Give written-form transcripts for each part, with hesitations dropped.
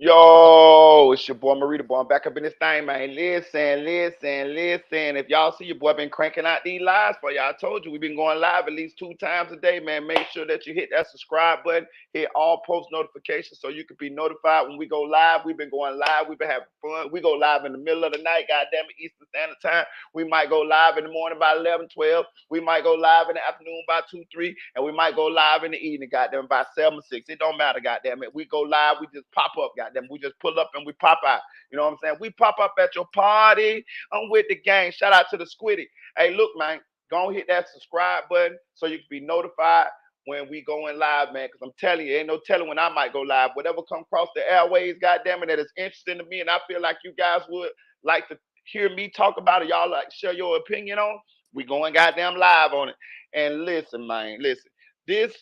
Yo, it's your boy Marita Boy. I'm back up in this thing, man. Listen. If y'all see your boy been cranking out these lives for y'all, I told you we've been going live at least 2 times a day, man. Make sure that you hit that subscribe button, hit all post notifications so you can be notified when we go live. We've been going live. We've been having fun. We go live in the middle of the night, goddamn it, Eastern Standard Time. We might go live in the morning by 11, 12. We might go live in the afternoon by 2, 3. And we might go live in the evening, goddamn, by 7, 6. It don't matter, goddamn it. We go live. We just pop up, goddamn. We just pull up and we pop out. You know what I'm saying? We pop up at your party. I'm with the gang. Shout out to the Squiddy. Hey, look, man, go and hit that subscribe button so you can be notified when we going live, man. Because I'm telling you, ain't no telling when I might go live. Whatever come across the airways, goddamn it, that is interesting to me, and I feel like you guys would like to hear me talk about it. Y'all like share your opinion on. We going goddamn live on it. And listen, man, listen. This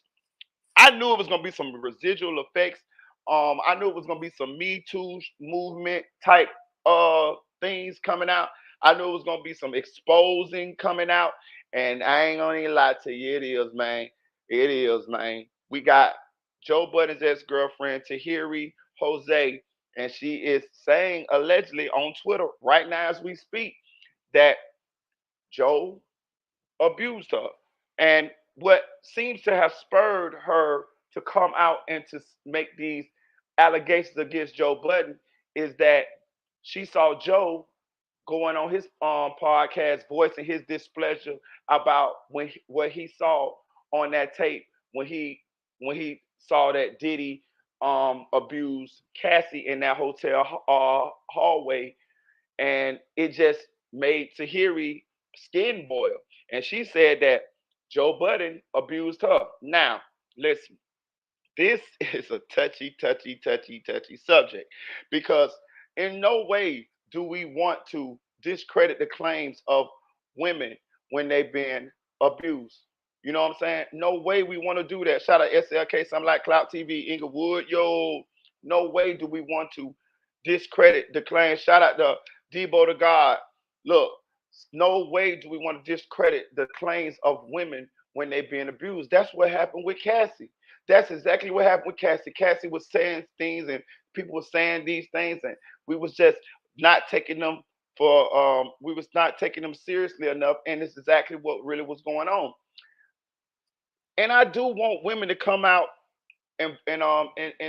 I knew it was gonna be some residual effects. I knew it was gonna be some Me Too movement type things coming out. I knew it was gonna be some exposing coming out, and I ain't gonna even lie to you, it is, man. It is, man. We got Joe Budden's ex-girlfriend Tahiry Jose, and she is saying allegedly on Twitter right now as we speak that Joe abused her. And what seems to have spurred her to come out and to make these allegations against Joe Budden is that she saw Joe going on his podcast voicing his displeasure about what he saw on that tape when he saw that Diddy abused Cassie in that hotel hallway, and it just made Tahiri skin boil. And she said that Joe Budden abused her. Now, listen, this is a touchy subject because in no way do we want to discredit the claims of women when they've been abused. You know what I'm saying? No way we want to do that. Shout out SLK, something like Clout TV, Inglewood. Yo, no way do we want to discredit the claims. Shout out to Debo to God. Look, no way do we want to discredit the claims of women when they're being abused. That's what happened with Cassie. That's exactly what happened with Cassie. Cassie was saying things and people were saying these things and we was just not taking them for we was not taking them seriously enough, and it's exactly what really was going on. And I do want women to come out and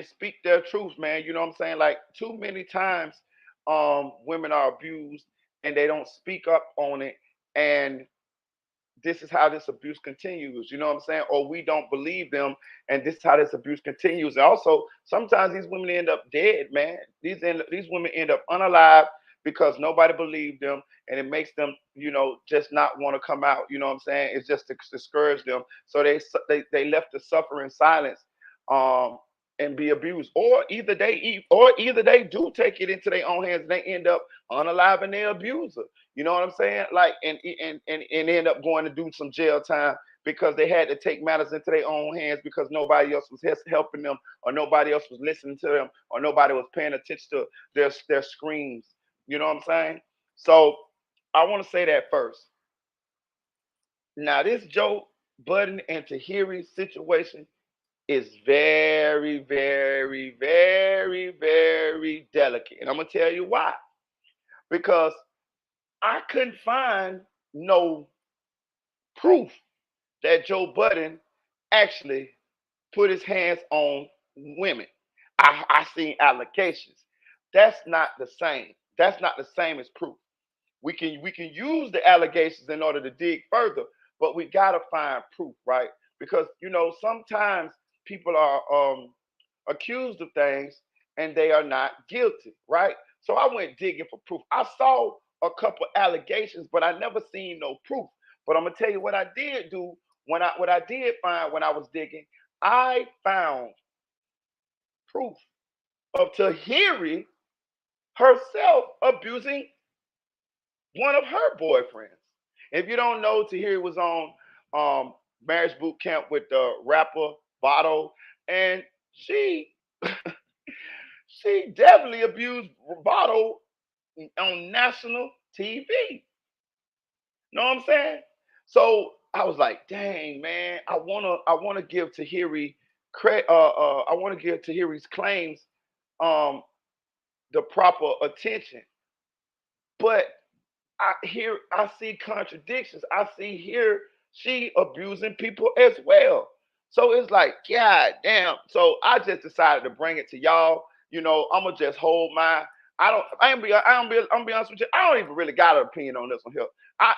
speak their truth, man. You know what I'm saying? Like too many times women are abused and they don't speak up on it, and this is how this abuse continues. You know what I'm saying? Or we don't believe them, and this is how this abuse continues. And also, sometimes these women end up dead, man. These women end up unalive because nobody believed them, and it makes them, just not want to come out. You know what I'm saying? It's just to discourage them. So they left to suffer in silence. Um, and be abused, or either they do take it into their own hands and they end up unaliving their abuser. You know what I'm saying? Like, and end up going to do some jail time because they had to take matters into their own hands because nobody else was helping them, or nobody else was listening to them, or nobody was paying attention to their screams. You know what I'm saying? So I want to say that first. Now, this Joe Budden and Tahiri situation is very delicate, and I'm gonna tell you why. Because I couldn't find no proof that Joe Budden actually put his hands on women. I seen allegations. That's not the same. That's not the same as proof. We can use the allegations in order to dig further, but we gotta find proof, right? Because sometimes people are accused of things and they are not guilty, right? So I went digging for proof. I saw a couple allegations, but I never seen no proof. But I'm gonna tell you what I did do what I did find when I was digging. I found proof of Tahiri herself abusing one of her boyfriends. If you don't know, Tahiri was on marriage boot camp with the rapper Votto, and she she definitely abused Votto on national TV. Know what I'm saying? So I was like, dang man, I wanna give Tahiri credit. I want to give Tahiri's claims the proper attention. But I see contradictions. I see here she abusing people as well. So it's like, God damn. So I just decided to bring it to y'all. I'm gonna just hold my. I'm be honest with you. I don't even really got an opinion on this one here.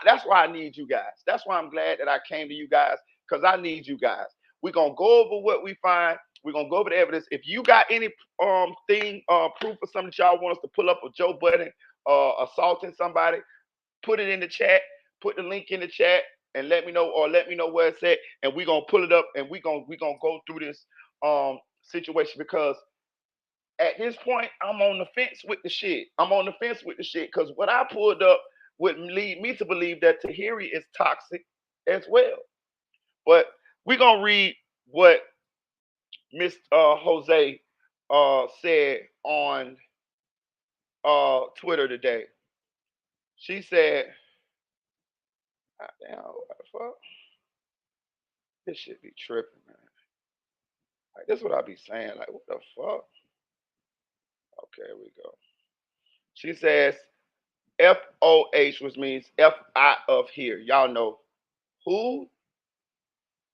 That's why I need you guys. That's why I'm glad that I came to you guys because I need you guys. We're gonna go over what we find. We're gonna go over the evidence. If you got any proof or something that y'all want us to pull up of Joe Budden assaulting somebody, put it in the chat, put the link in the chat, and let me know where it's at, and we're gonna pull it up, and we're gonna go through this situation because at this point I'm on the fence with the shit. I'm on the fence with the shit because what I pulled up would lead me to believe that Tahiry is toxic as well. But we're gonna read what Miss Jose said on Twitter today. She said, damn, what the fuck? This shit be tripping, man. Like, this is what I be saying. Like, what the fuck? Okay, here we go. She says FOH, which means F out of here. Y'all know who?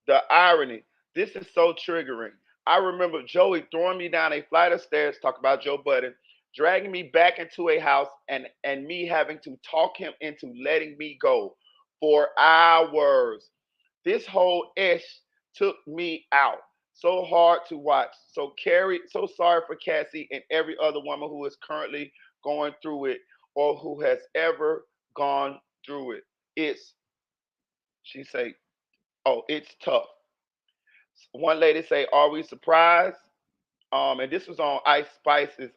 The irony. This is so triggering. I remember Joey throwing me down a flight of stairs, talk about Joe Budden, dragging me back into a house and me having to talk him into letting me go for hours. This whole ish took me out. So hard to watch. So sorry for Cassie and every other woman who is currently going through it or who has ever gone through it. She say, oh, it's tough. One lady say, are we surprised? And this was on Ice Spice's,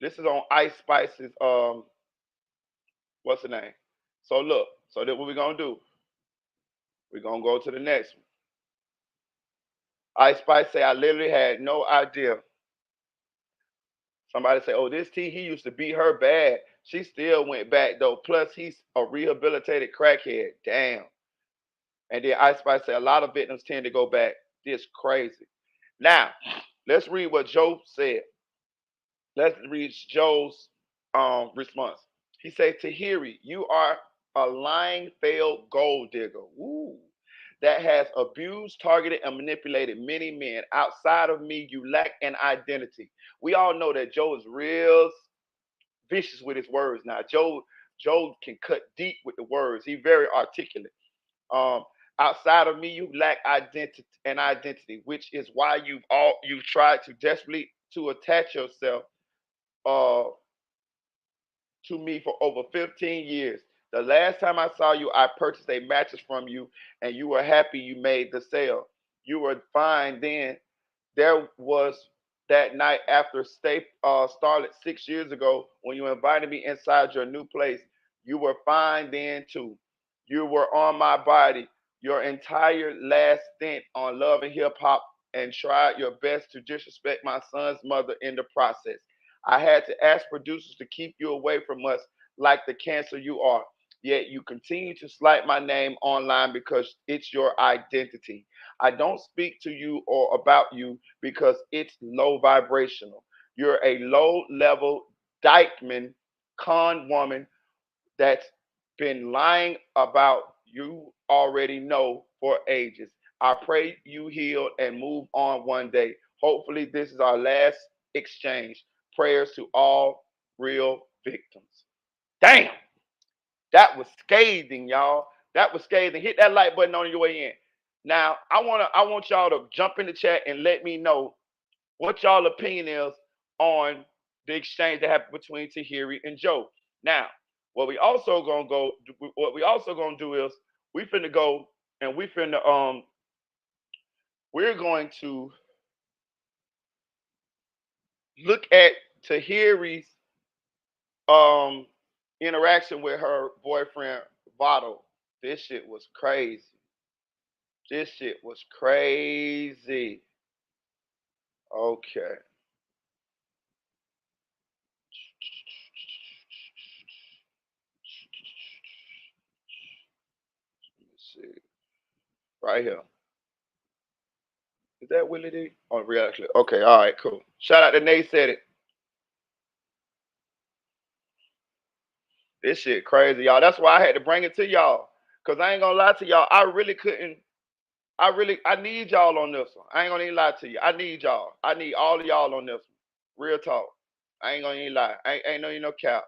this is on Ice Spice's, what's the name? So look, so that what we're gonna do? We're gonna go to the next one. Ice Spice say, I literally had no idea. Somebody say, oh, this T, he used to beat her bad. She still went back though. Plus, he's a rehabilitated crackhead. Damn. And then Ice Spice say, a lot of victims tend to go back. This crazy. Now, let's read what Joe said. Let's read Joe's response. He said, Tahiry, you are a lying, failed gold digger. Ooh. That has abused, targeted, and manipulated many men. Outside of me, you lack an identity. We all know that Joe is real vicious with his words now. Joe can cut deep with the words. He's very articulate. Um, Outside of me, you lack identity, which is why you've tried to desperately to attach yourself uh, to me for over 15 years. The last time I saw you, I purchased a mattress from you, and you were happy you made the sale. You were fine then. There was that night after started 6 years ago when you invited me inside your new place. You were fine then too. You were on my body your entire last stint on Love and Hip Hop and tried your best to disrespect my son's mother in the process. I had to ask producers to keep you away from us like the cancer you are. Yet you continue to slight my name online because it's your identity. I don't speak to you or about you because it's low vibrational. You're a low level Dykeman con woman that's been lying about you already know for ages. I pray you heal and move on one day. Hopefully, this is our last exchange. Prayers to all real victims. Damn, that was scathing, y'all. That was scathing. Hit that like button on your way in. Now, I want y'all to jump in the chat and let me know what y'all opinion is on the exchange that happened between Tahiry and Joe. Now, what we also gonna do is we finna go and we're going to look at Tahiry's um interaction with her boyfriend Votto. This shit was crazy. This shit was crazy. Okay. Let's see. Right here. Is that Willie D? Oh, reality. Okay, all right, cool. Shout out to Nate said it. This shit crazy, y'all. That's why I had to bring it to y'all. Cause I ain't gonna lie to y'all. I really couldn't. I need y'all on this one. I ain't gonna even lie to you. I need y'all. I need all of y'all on this one. Real talk. I ain't gonna even lie. Ain't no cap.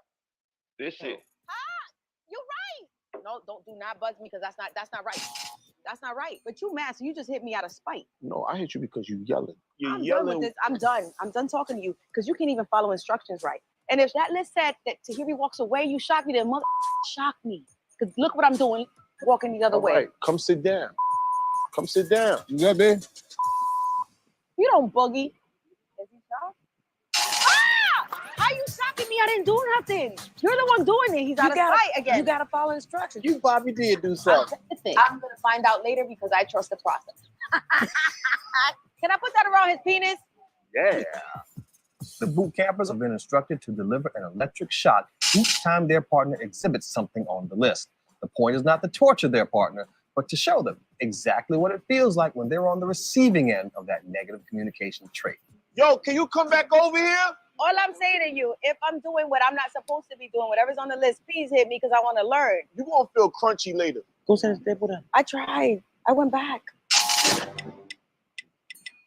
This shit. You're right. No, do not buzz me because that's not right. That's not right. But you mad, so you just hit me out of spite. No, I hit you because you yelling. I'm done with this. I'm done. I'm done talking to you because you can't even follow instructions right. And if that list said that Tahiry walks away, you shock me, then mother shock me. Because look what I'm doing, walking the other way. All right, come sit down. Come sit down. You good, babe? You don't boogie. Is he shocked? Ah! How you shocking me? I didn't do nothing. You're the one doing it. He's out of sight again. You gotta follow instructions. You probably did do something. I'm gonna find out later because I trust the process. Can I put that around his penis? Yeah. The boot campers have been instructed to deliver an electric shock each time their partner exhibits something on the list. The point is not to torture their partner, but to show them exactly what it feels like when they're on the receiving end of that negative communication trait. Yo, can you come back over here? All I'm saying to you, if I'm doing what I'm not supposed to be doing, whatever's on the list, please hit me because I want to learn. You gonna feel crunchy later. Go send a staple down. I tried. I went back.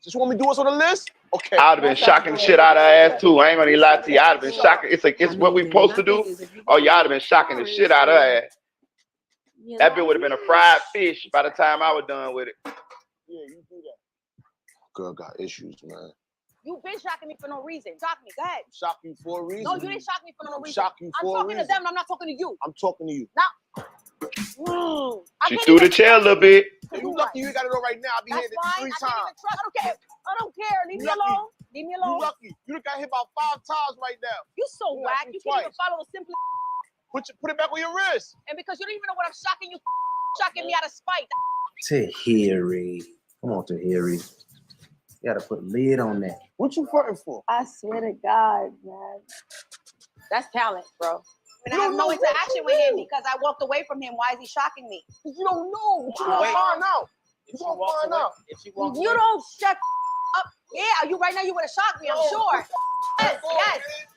Just want me to do what's on the list? Okay. I'd have been shocking the shit out of her ass too. I ain't gonna even lie to you. I'd have been shocking. It's what we supposed to do. Oh, y'all have been shocking the shit out of her ass. That bitch would have been a fried fish by the time I was done with it. Yeah, you do that. Girl got issues, man. You've been shocking me for no reason. Shock me. Go ahead. Shock you for a reason. No, you didn't shock me for no reason. Shock you for a reason. I'm talking to them. I'm not talking to you. I'm talking to you. Now. She threw the chair a little bit. You lucky you gotta go right now. I'll be here 3 times. I don't care. I don't care. Leave me alone. Leave me alone. You lucky. You done got hit about 5 times right now. You so whack. You can't even follow a simple. Put it back on your wrist. And because you don't even know what I'm shocking you, shocking me out of spite. Tahiry. Come on, Tahiry. You gotta put lid on that. What you fronting for? I swear to God, man. That's talent, bro. And I have no interaction with him because I walked away from him. Why is he shocking me? You don't know. You gonna find out. You gonna find out. You don't shut up. Yeah, you right now you would have shocked me, I'm sure.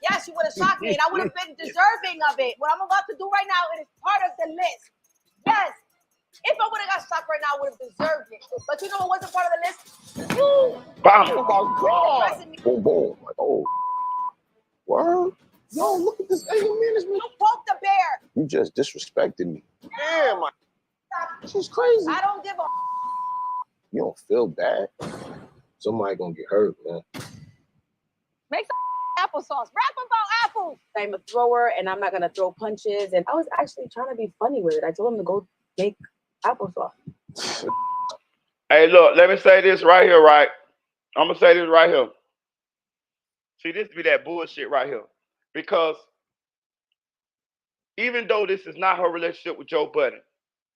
Yes, you would have shocked me and I would have been deserving of it. What I'm about to do right now, it is part of the list. Yes. If I would have got shocked right now, I would have deserved it. But you know what wasn't part of the list? You. Bam. Oh my God. Boom, boom. Like, oh. Word. Yo, look at this anger management. You poked the bear. You just disrespected me. Damn, this is crazy. I don't give a. You don't feel bad. Somebody gonna get hurt, man. Make some applesauce. Rap about apples. I'm a thrower and I'm not gonna throw punches. And I was actually trying to be funny with it. I told him to go make applesauce. Hey, look, let me say this right here, right? I'm gonna say this right here. See, this be that bullshit right here. Because even though this is not her relationship with Joe Budden,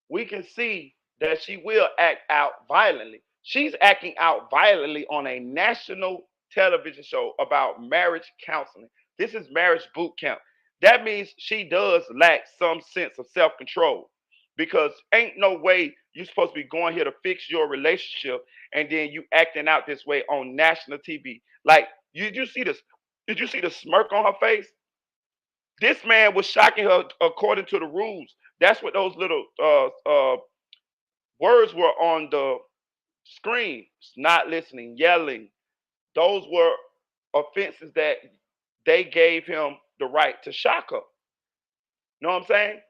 we can see that she will act out violently. She's acting out violently on a national television show about marriage counseling. This is marriage boot camp. That means she does lack some sense of self-control because ain't no way you're supposed to be going here to fix your relationship and then you acting out this way on national TV. Like, did you see this? Did you see the smirk on her face? This man was shocking her according to the rules. That's what those little words were on the screen. Not listening, yelling. Those were offenses that they gave him the right to shock her. Know what I'm saying?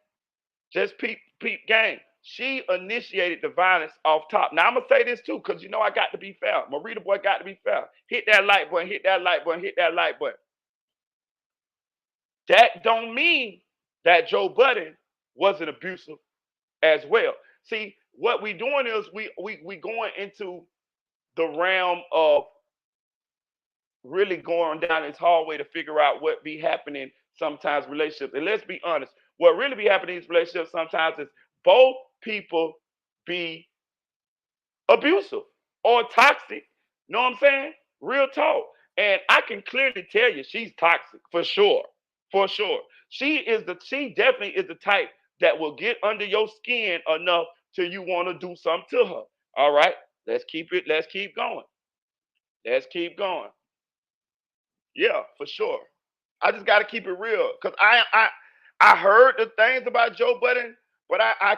Just peep game. She initiated the violence off top. Now I'm gonna say this too, because you know I got to be fair. Marita boy got to be fair. Hit that like button, hit that like button, hit that like button. That don't mean that Joe Budden wasn't abusive as well. See, what we doing is we going into the realm of really going down this hallway to figure out what be happening sometimes in relationships. And let's be honest, what really be happening in these relationships sometimes is both people be abusive or toxic. Know what I'm saying? Real talk. And I can clearly tell you she's toxic for sure. For sure. She definitely is the type that will get under your skin enough till you want to do something to her. All right. Let's keep going. Let's keep going. Yeah, for sure. I just gotta keep it real. Cause I heard the things about Joe Budden, but I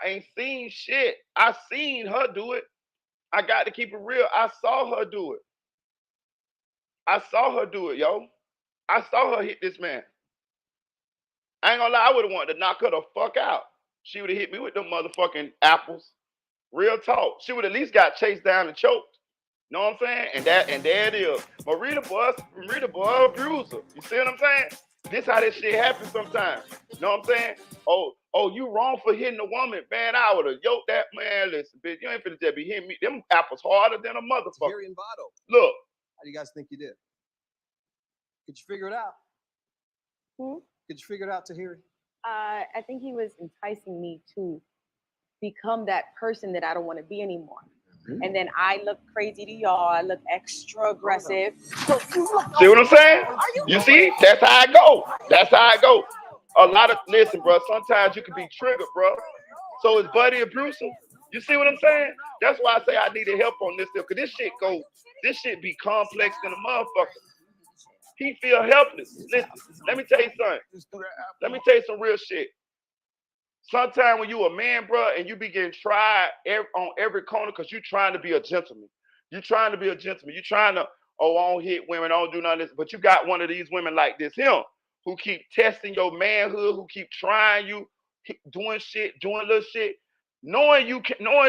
ain't seen shit. I seen her do it. I got to keep it real. I saw her do it. I saw her do it, yo. I saw her hit this man. I ain't gonna lie, I would have wanted to knock her the fuck out. She would have hit me with them motherfucking apples. Real talk. She would at least got chased down and choked. Know what I'm saying? And there it is. Marita boy, abuser. You see what I'm saying? This how this shit happens sometimes. Know what I'm saying? Oh, you wrong for hitting a woman, man. I would have yoked that man. Listen, bitch, you ain't finna just be hitting me. Them apples harder than a motherfucker. Tahiry and Vado. Look. How do you guys think you did? Could you figure it out? Could you figure it out, Tahiry? I think he was enticing me to become that person that I don't want to be anymore. And then I look crazy to y'all. I look extra aggressive. See what I'm saying? You see? That's how I go. That's how I go. Listen, bro, sometimes you can be triggered, bro. So is Buddy abusive? You see what I'm saying? That's why I say I needed help on this stuff. Because this shit be complex than a motherfucker. He feel helpless. Listen, let me tell you something. Let me tell you some real shit. Sometimes when you a man, bro, and you be getting tried on every corner because you trying to be a gentleman. You trying to be a gentleman. You trying to, I don't hit women, I don't do none of this. But you got one of these women like this, him, who keep testing your manhood, who keep trying you, keep doing shit, doing little shit, knowing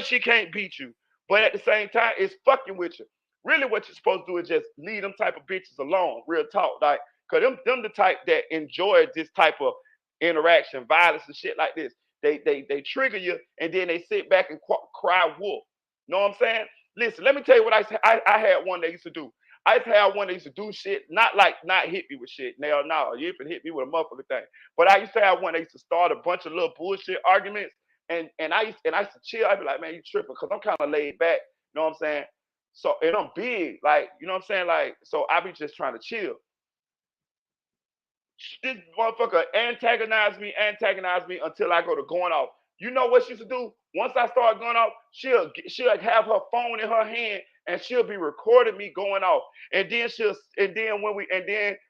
she can't beat you. But at the same time, it's fucking with you. Really what you're supposed to do is just leave them type of bitches alone. Real talk. Like, because them the type that enjoy this type of interaction, violence and shit like this. They trigger you and then they sit back and cry wolf. Know what I'm saying? Listen, let me tell you what I had one that used to do. I used to have one that used to do shit, not hit me with shit. No, you even hit me with a motherfucker thing. But I used to have one that used to start a bunch of little bullshit arguments. And I used to chill. I'd be like, man, you tripping, because I'm kind of laid back. You know what I'm saying? So, and I'm big, like, you know what I'm saying? Like, so I be just trying to chill. This motherfucker antagonized me until I go to going off. You know what she used to do? Once I start going off, she'll have her phone in her hand and she'll be recording me going off. And then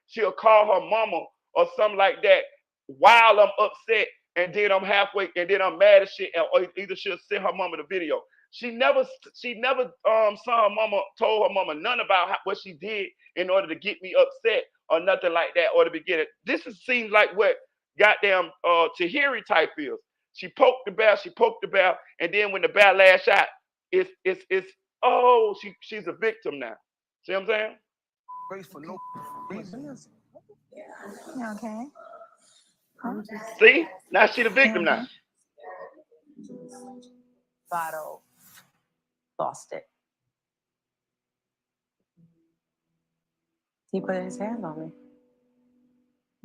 she'll call her mama or something like that while I'm upset. And then I'm halfway, and then I'm mad as shit. Or either she'll send her mama the video. She never saw her mama, told her mama none about what she did in order to get me upset or nothing like that, or to begin it. This seems like what goddamn Tahiry type is. She poked the bear, and then when the bear lash out, she's a victim now. See what I'm saying? Face for no reason. Yeah. Okay. See? Now she the victim now. Vado lost it. He put his hand on me.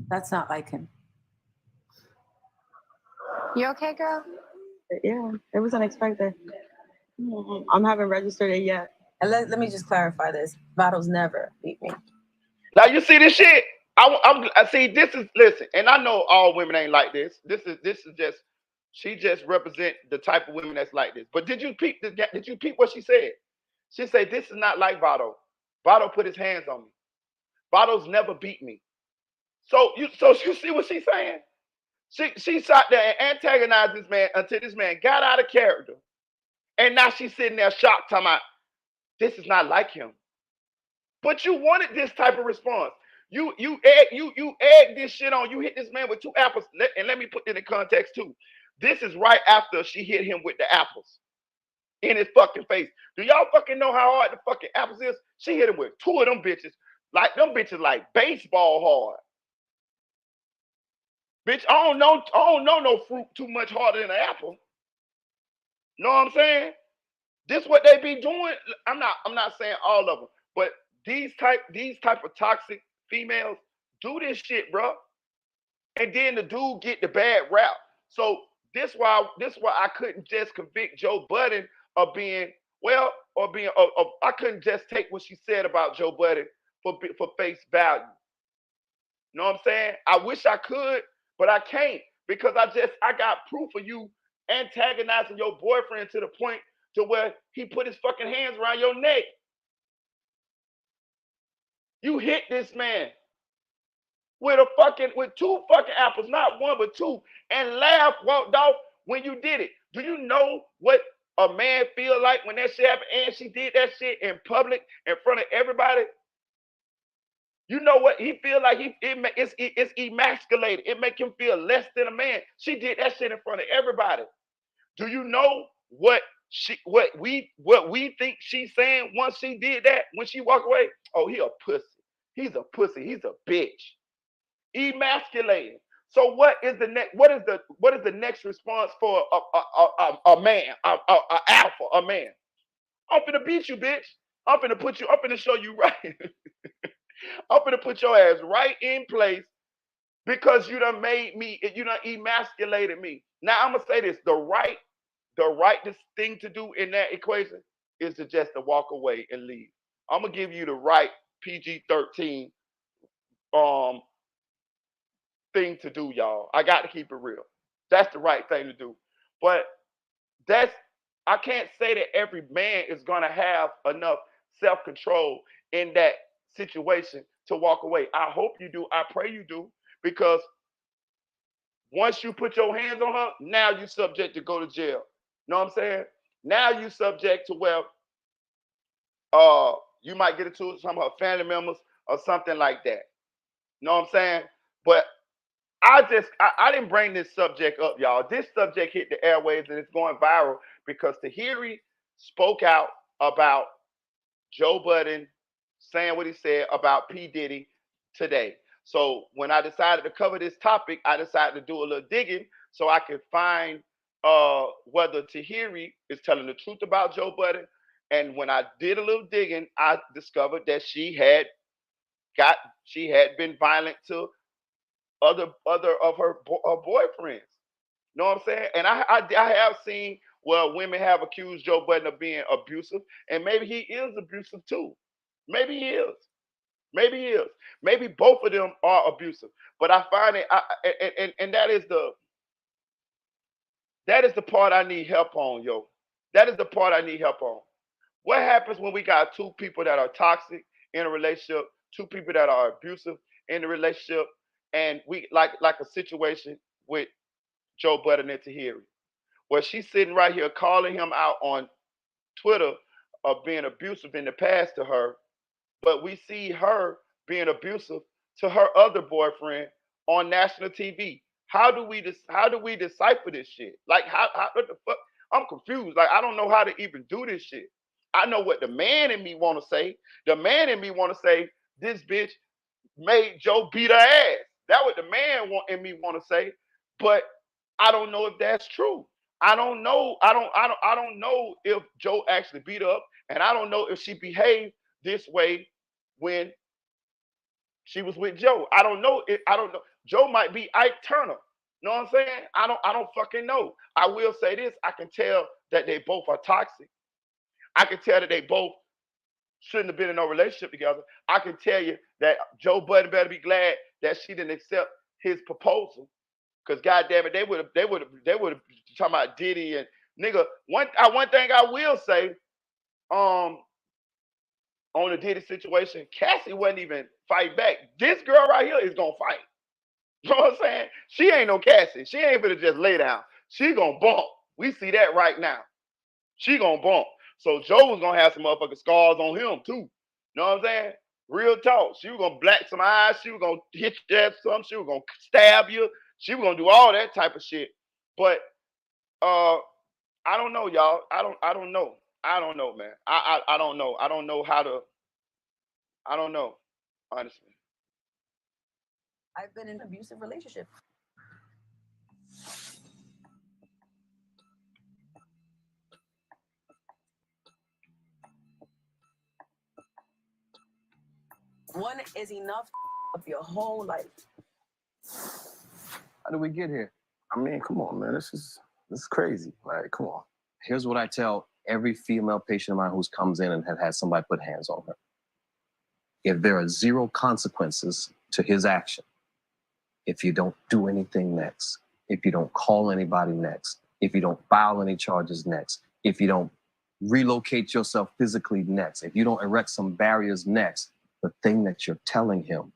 That's not like him. You okay, girl? Yeah, it was unexpected. I haven't registered it yet. And let me just clarify this. Vado's never beat me. Now you see this shit? I see this is, listen, and I know all women ain't like this. This is just, she just represent the type of women that's like this. But did you peep what she said? She said, this is not like Vado. Vado put his hands on me. Vado's never beat me. So you see what she's saying? She sat there and antagonized this man until this man got out of character. And now she's sitting there shocked, talking about, this is not like him. But you wanted this type of response. You egg this shit on. You hit this man with 2 apples. And let me put it in context too. This is right after she hit him with the apples in his fucking face. Do y'all fucking know how hard the fucking apples is? She hit him with 2 of them bitches. Like them bitches like baseball hard. Bitch, I don't know no fruit too much harder than an apple. Know what I'm saying? This what they be doing. I'm not saying all of them, but these type of toxic females do this shit, bro. And then the dude get the bad rap. So this why I couldn't just convict Joe Budden of being I couldn't just take what she said about Joe Budden for face value. You know what I'm saying? I wish I could, but I can't, because I got proof of you antagonizing your boyfriend to the point to where he put his fucking hands around your neck. You hit this man. with two fucking apples, not one but two, and laughed, walked off when you did it. Do you know what a man feel like when that shit happened and she did that shit in public in front of everybody? You know what he feel like? It's emasculated. It make him feel less than a man. She did that shit in front of everybody. Do you know what we think she's saying once she did that? When she walked away, oh, he a pussy. He's a pussy. He's a bitch. Emasculating. So what is the next? What is the next response for a man, a alpha, a man? I'm finna beat you, bitch. I'm finna show you right. I'm gonna put your ass right in place because you done emasculated me. Now I'm gonna say this: the right thing to do in that equation is to just to walk away and leave. I'm gonna give you the right PG-13 thing to do, y'all. I got to keep it real. That's the right thing to do. But I can't say that every man is gonna have enough self-control in that situation to walk away. I hope you do. I pray you do, because once you put your hands on her, now you're subject to go to jail. Know what I'm saying? Now you subject to where you might get into some of her family members or something like that. Know what I'm saying? But I didn't bring this subject up, y'all. This subject hit the airwaves and it's going viral because Tahiry spoke out about Joe Budden saying what he said about P. Diddy today. So when I decided to cover this topic, I decided to do a little digging so I could find whether Tahiry is telling the truth about Joe Budden. And when I did a little digging, I discovered that she had been violent to other of her boyfriends. Know what I'm saying? And I have seen where women have accused Joe Budden of being abusive, and maybe he is abusive too. Maybe he is. Maybe he is. Maybe both of them are abusive. But I find it, and that is the part I need help on, yo. That is the part I need help on. What happens when we got two people that are toxic in a relationship, two people that are abusive in a relationship, and we like a situation with Joe Budden and Tahiry, where she's sitting right here calling him out on Twitter of being abusive in the past to her, but we see her being abusive to her other boyfriend on national TV. How do we decipher this shit? Like how what the fuck? I'm confused. Like I don't know how to even do this shit. I know what the man in me want to say. The man in me want to say this bitch made Joe beat her ass. That's what the man in me want to say. But I don't know if that's true. I don't know. I don't know if Joe actually beat her up, and I don't know if she behaved this way when she was with Joe. I don't know. Joe might be Ike Turner. Know what I'm saying? I don't fucking know. I will say this. I can tell that they both are toxic. I can tell that they both shouldn't have been in no relationship together. I can tell you that Joe Budden better be glad that she didn't accept his proposal. Cause goddamn it, they would have talking about Diddy and nigga. One thing I will say, on the Diddy situation, Cassie wasn't even fight back. This girl right here is gonna fight. You know what I'm saying? She ain't no Cassie. She ain't gonna just lay down. She gonna bump. We see that right now. She gonna bump. So Joe was gonna have some motherfucking scars on him too. You know what I'm saying? Real talk. She was gonna black some eyes. She was gonna hit you at something. She was gonna stab you. She was gonna do all that type of shit. But I don't know, y'all. I don't know. I don't know, man. I don't know. I don't know how to. I don't know, honestly. I've been in an abusive relationship. One is enough of your whole life. How did we get here? I mean, come on, man. This is crazy. Like, come on. Here's what I tell every female patient of mine who comes in and has had somebody put hands on her. If there are zero consequences to his action, if you don't do anything next, if you don't call anybody next, if you don't file any charges next, if you don't relocate yourself physically next, if you don't erect some barriers next, the thing that you're telling him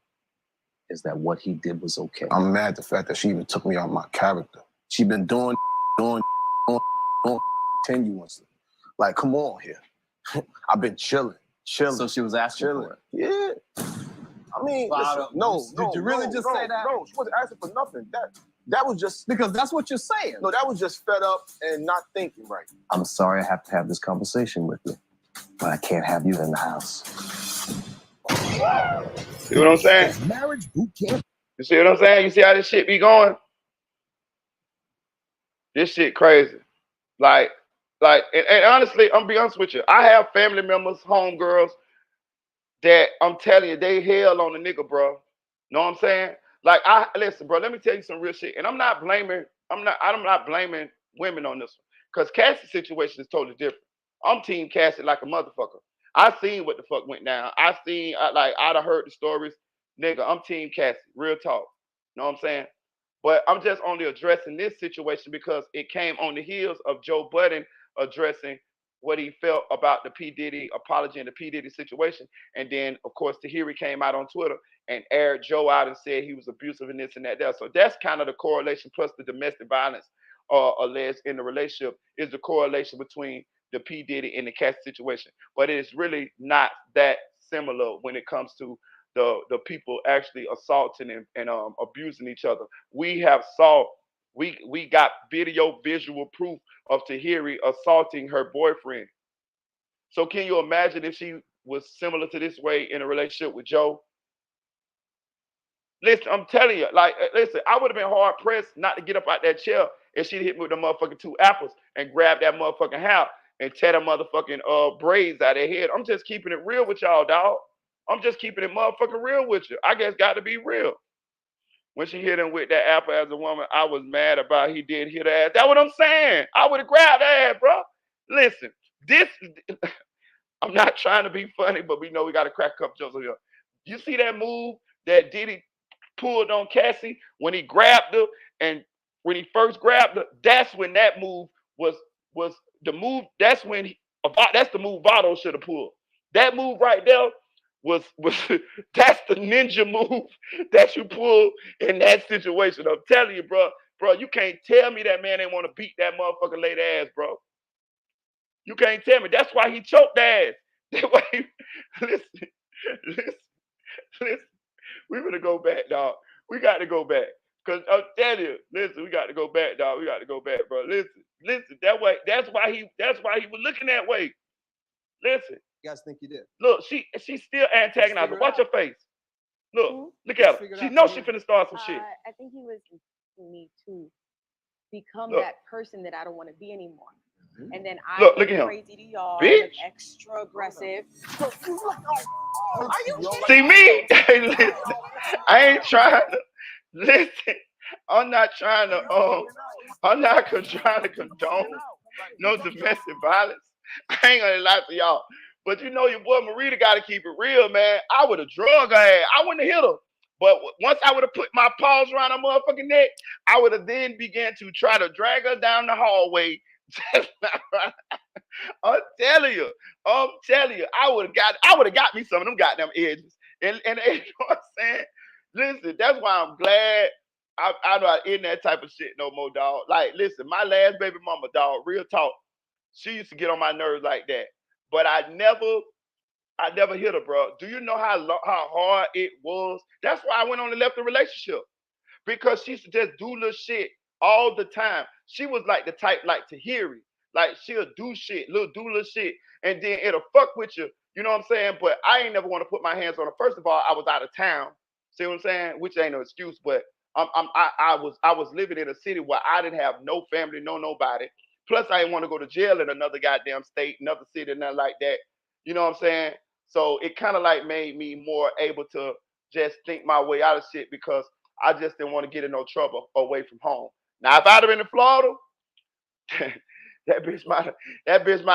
is that what he did was okay. I'm mad at the fact that she even took me out my character. She been doing continuously. Like, come on here. I've been chilling. So she was asking for it. Yeah. I mean, listen, no. Did you really just say that? No, she wasn't asking for nothing. That was just because that's what you're saying. No, that was just fed up and not thinking right. I'm sorry I have to have this conversation with you, but I can't have you in the house. See what I'm saying? Marriage boot camp. You see what I'm saying? You see how this shit be going? This shit crazy. Like, and honestly, I'm be honest with you. I have family members, homegirls, that I'm telling you, they hell on the nigga, bro. Know what I'm saying? Like, listen, bro, let me tell you some real shit. And I'm not blaming women on this one. Because Cassie's situation is totally different. I'm team Cassie like a motherfucker. I seen what the fuck went down. I done heard the stories. Nigga, I'm team Cassie. Real talk. Know what I'm saying? But I'm just only addressing this situation because it came on the heels of Joe Budden addressing what he felt about the P. Diddy apology and the P. Diddy situation. And then, of course, Tahiry came out on Twitter and aired Joe out and said he was abusive and this and that there. So that's kind of the correlation, plus the domestic violence alleged in the relationship is the correlation between the P. Diddy and the Cassie situation. But it's really not that similar when it comes to the people actually assaulting and abusing each other. We got visual proof of Tahiry assaulting her boyfriend. So can you imagine if she was similar to this way in a relationship with Joe? Listen, I'm telling you, listen, I would have been hard pressed not to get up out that chair if she'd hit me with the motherfucking 2 apples and grab that motherfucking hair and tear the motherfucking braids out of their head. I'm just keeping it real with y'all, dog. I'm just keeping it motherfucking real with you. I guess got to be real. When she hit him with that apple as a woman, I was mad about he did hit her ass. That's what I'm saying. I would have grabbed her ass, bro. Listen, I'm not trying to be funny, but we know we got to crack a couple jokes here. You see that move that Diddy pulled on Cassie when he grabbed her, and when he first grabbed her, that's when that move was the move. That's when that's the move Votto should have pulled. That move right there was that's the ninja move that you pull in that situation. I'm telling you, bro, you can't tell me that man ain't want to beat that motherfucking lady ass, bro. You can't tell me. That's why he choked ass. That's why listen. We're gonna go back, dog. We got to go back. Cause I'm telling you, listen, we got to go back, dog. We got to go back, bro. Listen. That's why he was looking that way. Listen. You guys think you did? Look, she's still antagonizing. Watch her face. Look at her. She knows she finna start some shit. I think he was asking me to become that person that I don't want to be anymore. And then I look at him. Crazy to y'all, bitch. Extra aggressive. Are you kidding? See me? Listen, I ain't trying to listen. I'm not trying to condone no domestic violence. I ain't gonna lie to y'all. But you know your boy Marita got to keep it real, man. I would have drug her ass. I wouldn't have hit her. But once I would have put my paws around her motherfucking neck, I would have then began to try to drag her down the hallway. I'm telling you, I would have got me some of them goddamn edges. And you know what I'm saying? Listen, that's why I'm glad I'm not in that type of shit no more, dog. Like, listen, my last baby mama, dog, real talk, she used to get on my nerves like that. But I never hit her, bro. Do you know how hard it was? That's why I went on and left the relationship. Because she used to just do little shit all the time. She was like the type like Tahiry. Like, she'll do little shit, and then it'll fuck with you. You know what I'm saying? But I ain't never want to put my hands on her. First of all, I was out of town. See what I'm saying? Which ain't no excuse, but I was living in a city where I didn't have no family, nobody. Plus, I didn't want to go to jail in another goddamn state, another city, nothing like that. You know what I'm saying? So it kind of like made me more able to just think my way out of shit because I just didn't want to get in no trouble away from home. Now, if I'd have been in Florida, that bitch might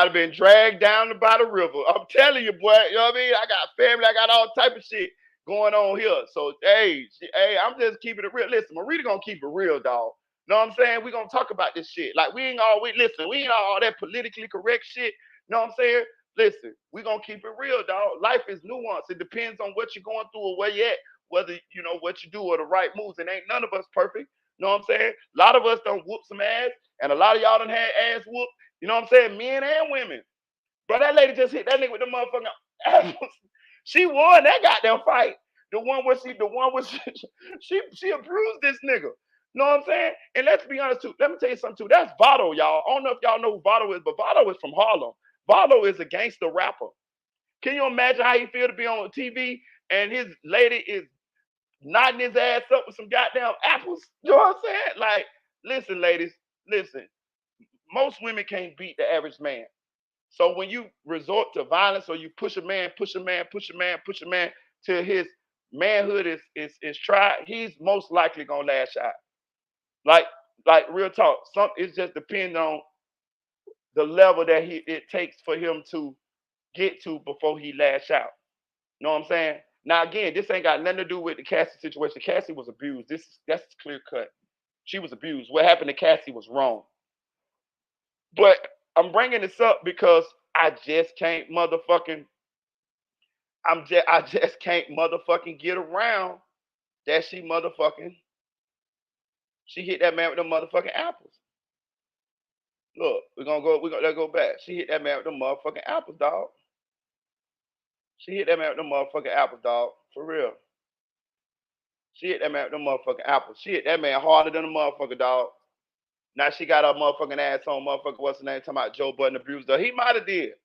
have been dragged down by the river. I'm telling you, boy. You know what I mean? I got family. I got all type of shit going on here. So, hey, I'm just keeping it real. Listen, Marita gonna keep it real, dog. Know what I'm saying? We gonna talk about this shit. Like, we ain't all that politically correct shit. Know what I'm saying? Listen, we gonna keep it real, dog. Life is nuanced. It depends on what you're going through or where you at whether you know what you do or the right moves. And ain't none of us perfect. You know what I'm saying? A lot of us done whoop some ass, and a lot of y'all done had ass whoop. You know what I'm saying? Men and women. But that lady just hit that nigga with the motherfucking apples. She won that goddamn fight. The one where she abused this nigga. You know what I'm saying? And let's be honest too. Let me tell you something too. That's Votto, y'all. I don't know if y'all know who Votto is, but Votto is from Harlem. Votto is a gangster rapper. Can you imagine how he feel to be on TV and his lady is knotting his ass up with some goddamn apples? You know what I'm saying? Like, listen, ladies, listen. Most women can't beat the average man. So when you resort to violence or you push a man till his manhood is tried, he's most likely gonna lash out. Like real talk. It's just depending on the level that it takes for him to get to before he lash out. You know what I'm saying? Now again, this ain't got nothing to do with the Cassie situation. Cassie was abused. That's clear cut. She was abused. What happened to Cassie was wrong. But I'm bringing this up because I just can't motherfucking get around that she hit that man with the motherfucking apples. Look, let's go back. She hit that man with the motherfucking apples, dog. She hit that man with the motherfucking apples, dog. For real. She hit that man with the motherfucking apples. She hit that man harder than a motherfucker, dog. Now she got her motherfucking ass on, motherfucker. What's the name? Talking about Joe Budden abused her. He might have did.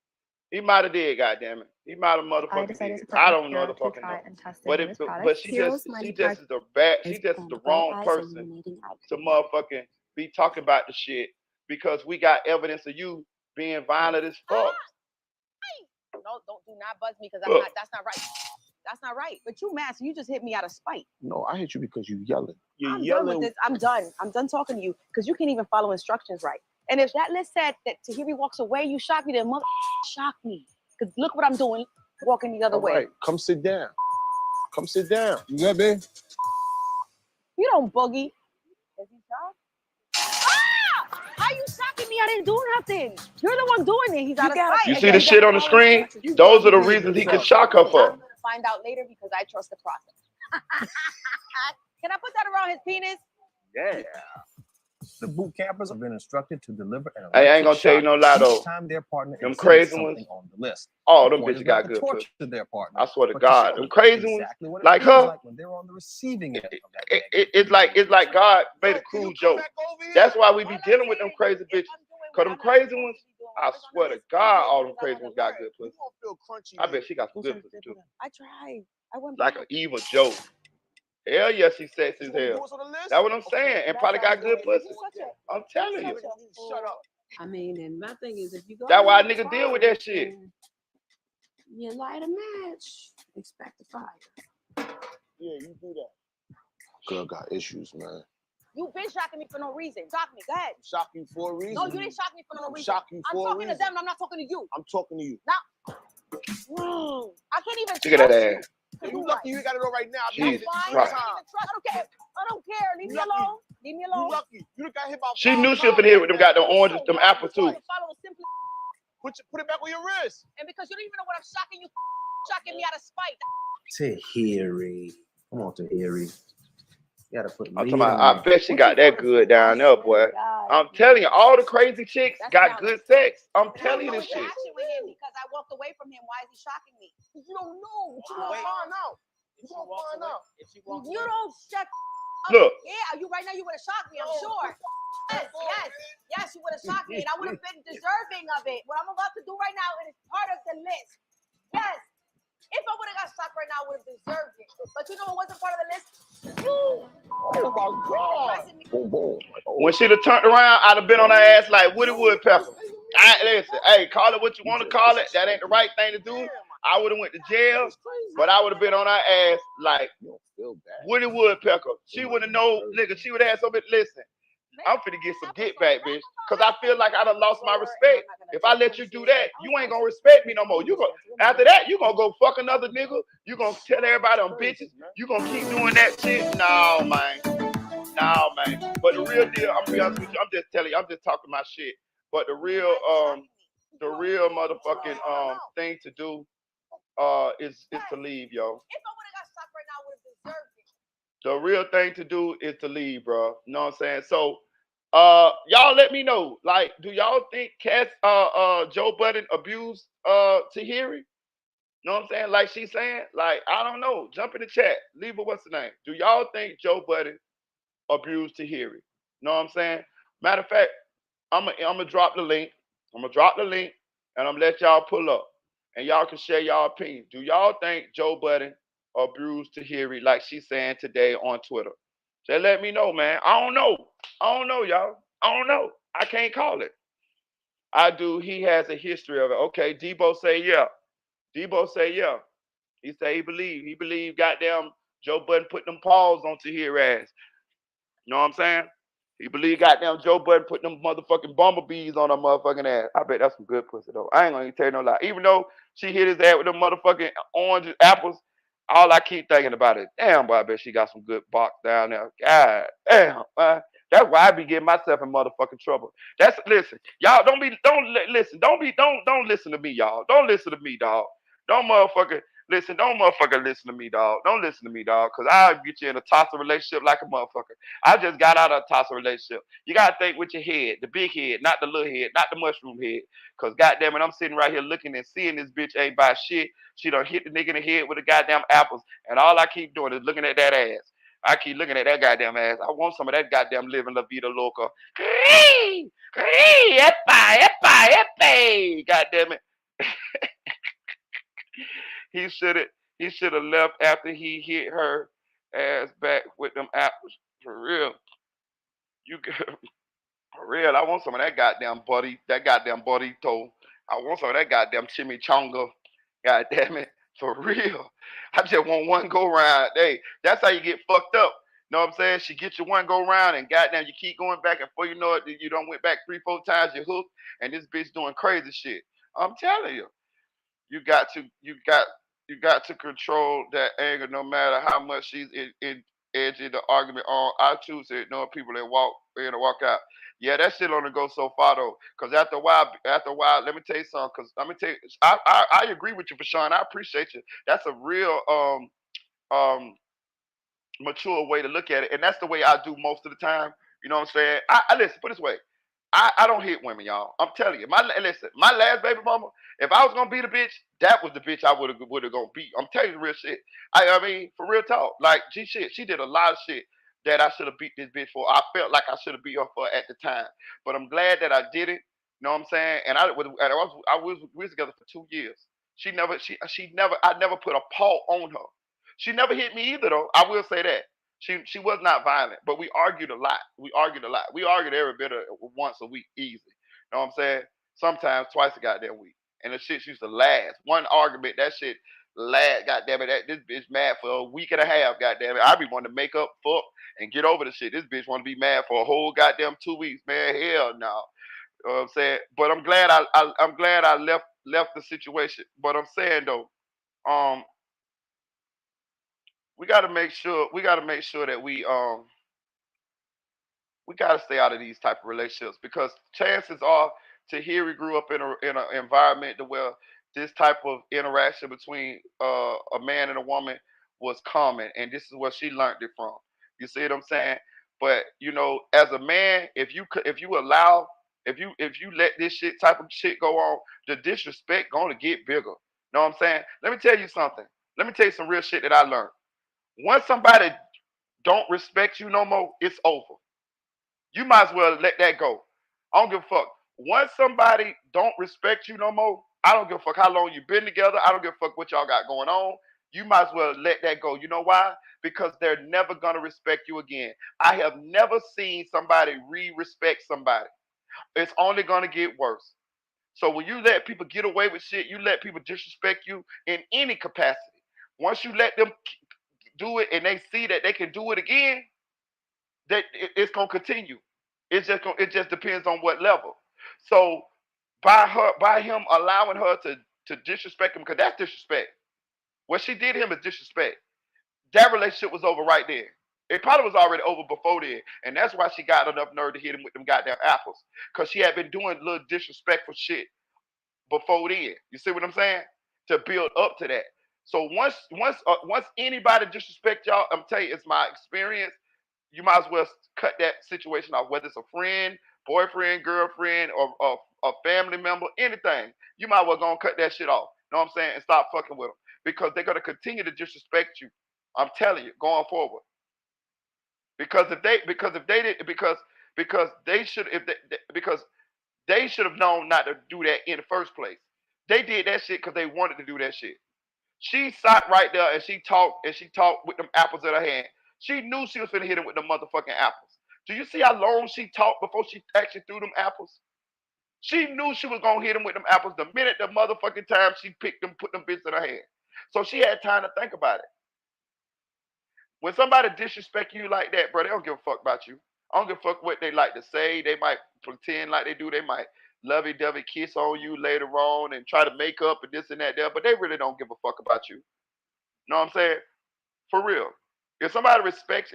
He might have did, goddammit. He might have motherfucking did. I don't know the fucking know. But she just is the bad. She just is the wrong person to motherfucking be talking about the shit because we got evidence of you being violent as fuck. No, do not buzz me because that's not right. That's not right. But you mad, so you just hit me out of spite. No, I hit you because you yelling. I'm done with this. I'm done. I'm done talking to you because you can't even follow instructions right. And if that list said that Tahiry walks away, you shock me, then mother shock me. Because look what I'm doing, walking the other way. Right, come sit down. Come sit down. You good, babe? You don't boogie. Is he shocked? Ah! How you shocking me? I didn't do nothing. You're the one doing it. He's out of sight. You see the shit on the screen? Those are the reasons he could shock her for. I'm gonna find out later because I trust the process. Can I put that around his penis? Yeah. The boot campers have been instructed to deliver an I ain't gonna tell you no lie though. time their partner them crazy ones on the list. Oh, them bitches got good pussy. Their partner, I swear to God, them crazy ones like her. Like when they're on the receiving end. It's like God made a cruel joke. That's why we be dealing with them crazy bitches. Cause them crazy ones, I swear to God, all them crazy ones got good pussy. I bet she got some good pussy too. I tried. I went like an evil joke. Hell yes, she sexy as hell. That's what I'm saying. And probably got good pussy. I'm telling you. Shut up. I mean, and my thing is, if you go, that's why nigga deal with that shit. You light a match, expect the fire. Yeah, you do that. Girl got issues, man. You've been shocking me for no reason. Shock me. Go ahead. Shock you for a reason. No, you didn't shock me for no reason. Shock you for a reason. I'm talking to them. I'm not talking to you. I'm talking to you. Now, I can't even. Look at that ass. You lucky you got it all right now. Jesus I Christ. don't care. I don't care. Leave me alone. Leave me alone. You lucky. You got hit by. She knew she was finna hit with them goddamn oranges, them apples too. Put it back on your wrist. And because you don't even know what I'm shocking you, shocking me out of spite. Tahiry. Come on, Tahiry. You gotta put I'm talking about, I bet she got that good down there, boy. I'm telling you, all the crazy chicks got good sex. I'm telling you this shit. Because I walked away from him. Why is he shocking me? You don't know. You don't find out. You don't find out. You don't shut up. Look. Yeah, right now you would have shocked me, I'm sure. Yes, you would have shocked me, and I would have been deserving of it. What I'm about to do right now, it is part of the list. Yes. If I would have got shocked right now, I would have deserved it. But you know what wasn't part of the list? You. Oh my God. Boom, boom. When she'd have turned around, I'd have been on her ass like Woody Woodpecker. Listen, hey, call it what you want to call it. That ain't the right thing to do. I would have went to jail, but I would have been on her ass like Woody Woodpecker. She would have known, nigga. She would have had something. Listen, I'm finna get some get back, bitch. Cause I feel like I done lost my respect. If I let you do that, you ain't gonna respect me no more. After that, you gonna go fuck another nigga. You gonna tell everybody I'm bitches. You gonna keep doing that shit? No, man. But the real deal, I'm gonna be honest with you. I'm just telling you. I'm just talking my shit. But the real motherfucking thing to do is to leave, yo. If I would have got shocked right now, I would have deserved The real thing to do is to leave, bro. You know what I'm saying? So, y'all let me know. Like, do y'all think Joe Budden abused Tahiry? You know what I'm saying? Like she's saying, like, I don't know. Jump in the chat. Leave her what's the name. Do y'all think Joe Budden abused Tahiry? You know what I'm saying? Matter of fact, I'm gonna drop the link. I'm gonna drop the link and I'm gonna let y'all pull up. And y'all can share y'all opinion. Do y'all think Joe Budden abused Tahiry like she's saying today on Twitter? Just let me know, man. I don't know. I don't know, y'all. I don't know. I can't call it. I do. He has a history of it. Okay, Debo say yeah. Debo say yeah. He say he believe. He believe goddamn Joe Budden put them paws on Tahir ass. You know what I'm saying? He believe goddamn Joe Budden put them motherfucking bumblebees on her motherfucking ass. I bet that's some good pussy though. I ain't gonna even tell you no lie. Even though she hit his ass with them motherfucking orange apples, all I keep thinking about is, damn boy, I bet she got some good box down there. God damn, man. That's why I be getting myself in motherfucking trouble. That's listen, y'all don't listen to me, y'all. Don't listen to me, dog. Don't motherfucker listen. Don't motherfucker listen to me, dog. Don't listen to me, dog. Cause I'll get you in a toxic relationship like a motherfucker. I just got out of a toxic relationship. You gotta think with your head, the big head, not the little head, not the mushroom head. Cause goddamn it, I'm sitting right here looking and seeing this bitch ain't by shit. She done hit the nigga in the head with the goddamn apples, and all I keep doing is looking at that ass. I keep looking at that goddamn ass. I want some of that goddamn living La Vida Loca. Hey, hey, epa, epa, epa. Goddamn it. He should have left after he hit her ass back with them apples. For real. You for real. I want some of that goddamn burrito. I want some of that goddamn chimichanga. God damn it. For real. I just want one go round. Hey, that's how you get fucked up. Know what I'm saying? She gets you one go round and goddamn you keep going back and before you know it, you done went back 3-4 times, you hooked, and this bitch doing crazy shit. I'm telling you. You got to control that anger no matter how much she's in edging the argument on. I choose it, knowing people that walk in and walk out. Yeah, that shit only go so far though. Cause after a while, let me tell you something. Cause let me tell you, I agree with you, Fashawn. I appreciate you. That's a real um mature way to look at it, and that's the way I do most of the time. You know what I'm saying? I listen. Put it this way, I don't hit women, y'all. I'm telling you. My last baby mama. If I was gonna beat a bitch, that was the bitch I would have gonna beat. I'm telling you the real shit. I mean, for real talk. Like, she did a lot of shit that I should have beat this bitch for. I felt like I should have beat her for at the time, but I'm glad that I did it. You know what I'm saying? And we was together for 2 years. I never put a paw on her. She never hit me either, though. I will say that. She was not violent, but we argued a lot. We argued every bit of once a week, easy. You know what I'm saying? Sometimes twice a goddamn week. And the shit used to last. One argument, that shit last, goddamn it. This bitch mad for a week and a half, goddamn it. I be wanting to make up, fuck, and get over the shit. This bitch want to be mad for a whole goddamn 2 weeks, man. Hell no. You know what I'm saying? But I'm glad I'm glad I left the situation. But I'm saying though, um, we gotta make sure that we got to stay out of these type of relationships because chances are Tahiri grew up in an environment where this type of interaction between a man and a woman was common, and this is where she learned it from. You see what I'm saying? But you know, as a man, if you allow, if you let this type of shit go on, the disrespect gonna get bigger. Know what I'm saying? Let me tell you something. Let me tell you some real shit that I learned. Once somebody don't respect you no more, it's over. You might as well let that go. I don't give a fuck. Once somebody don't respect you no more, I don't give a fuck how long you've been together. I don't give a fuck what y'all got going on. You might as well let that go. You know why? Because they're never gonna respect you again. I have never seen somebody re-respect somebody. It's only gonna get worse. So when you let people get away with shit, you let people disrespect you in any capacity. Once you let them do it and they see that they can do it again, that it's gonna continue. It just depends on what level. So by him allowing her to disrespect him, because that's disrespect. What she did to him is disrespect. That relationship was over right there. It probably was already over before then, and that's why she got enough nerve to hit him with them goddamn apples, because she had been doing little disrespectful shit before then. You see what I'm saying? To build up to that. So once anybody disrespect y'all, I'm telling you, it's my experience. You might as well cut that situation off, whether it's a friend, boyfriend, girlfriend, or a family member, anything. You might as well go and cut that shit off. You know what I'm saying? And stop fucking with them because they're gonna continue to disrespect you. I'm telling you, going forward. Because if they did because they should because they should have known not to do that in the first place. They did that shit because they wanted to do that shit. She sat right there and she talked with them apples in her hand. She knew she was finna hit him with the motherfucking apples. Do you see how long she talked before she actually threw them apples? She knew she was gonna hit him with them apples the minute the motherfucking time she picked them, put them bits in her hand. So she had time to think about it. When somebody disrespect you like that, bro, they don't give a fuck about you. I don't give a fuck what they like to say. They might pretend like they do. They might lovey-dovey kiss on you later on and try to make up and this and that there, but they really don't give a fuck about you. Know what I'm saying? For real. If somebody respects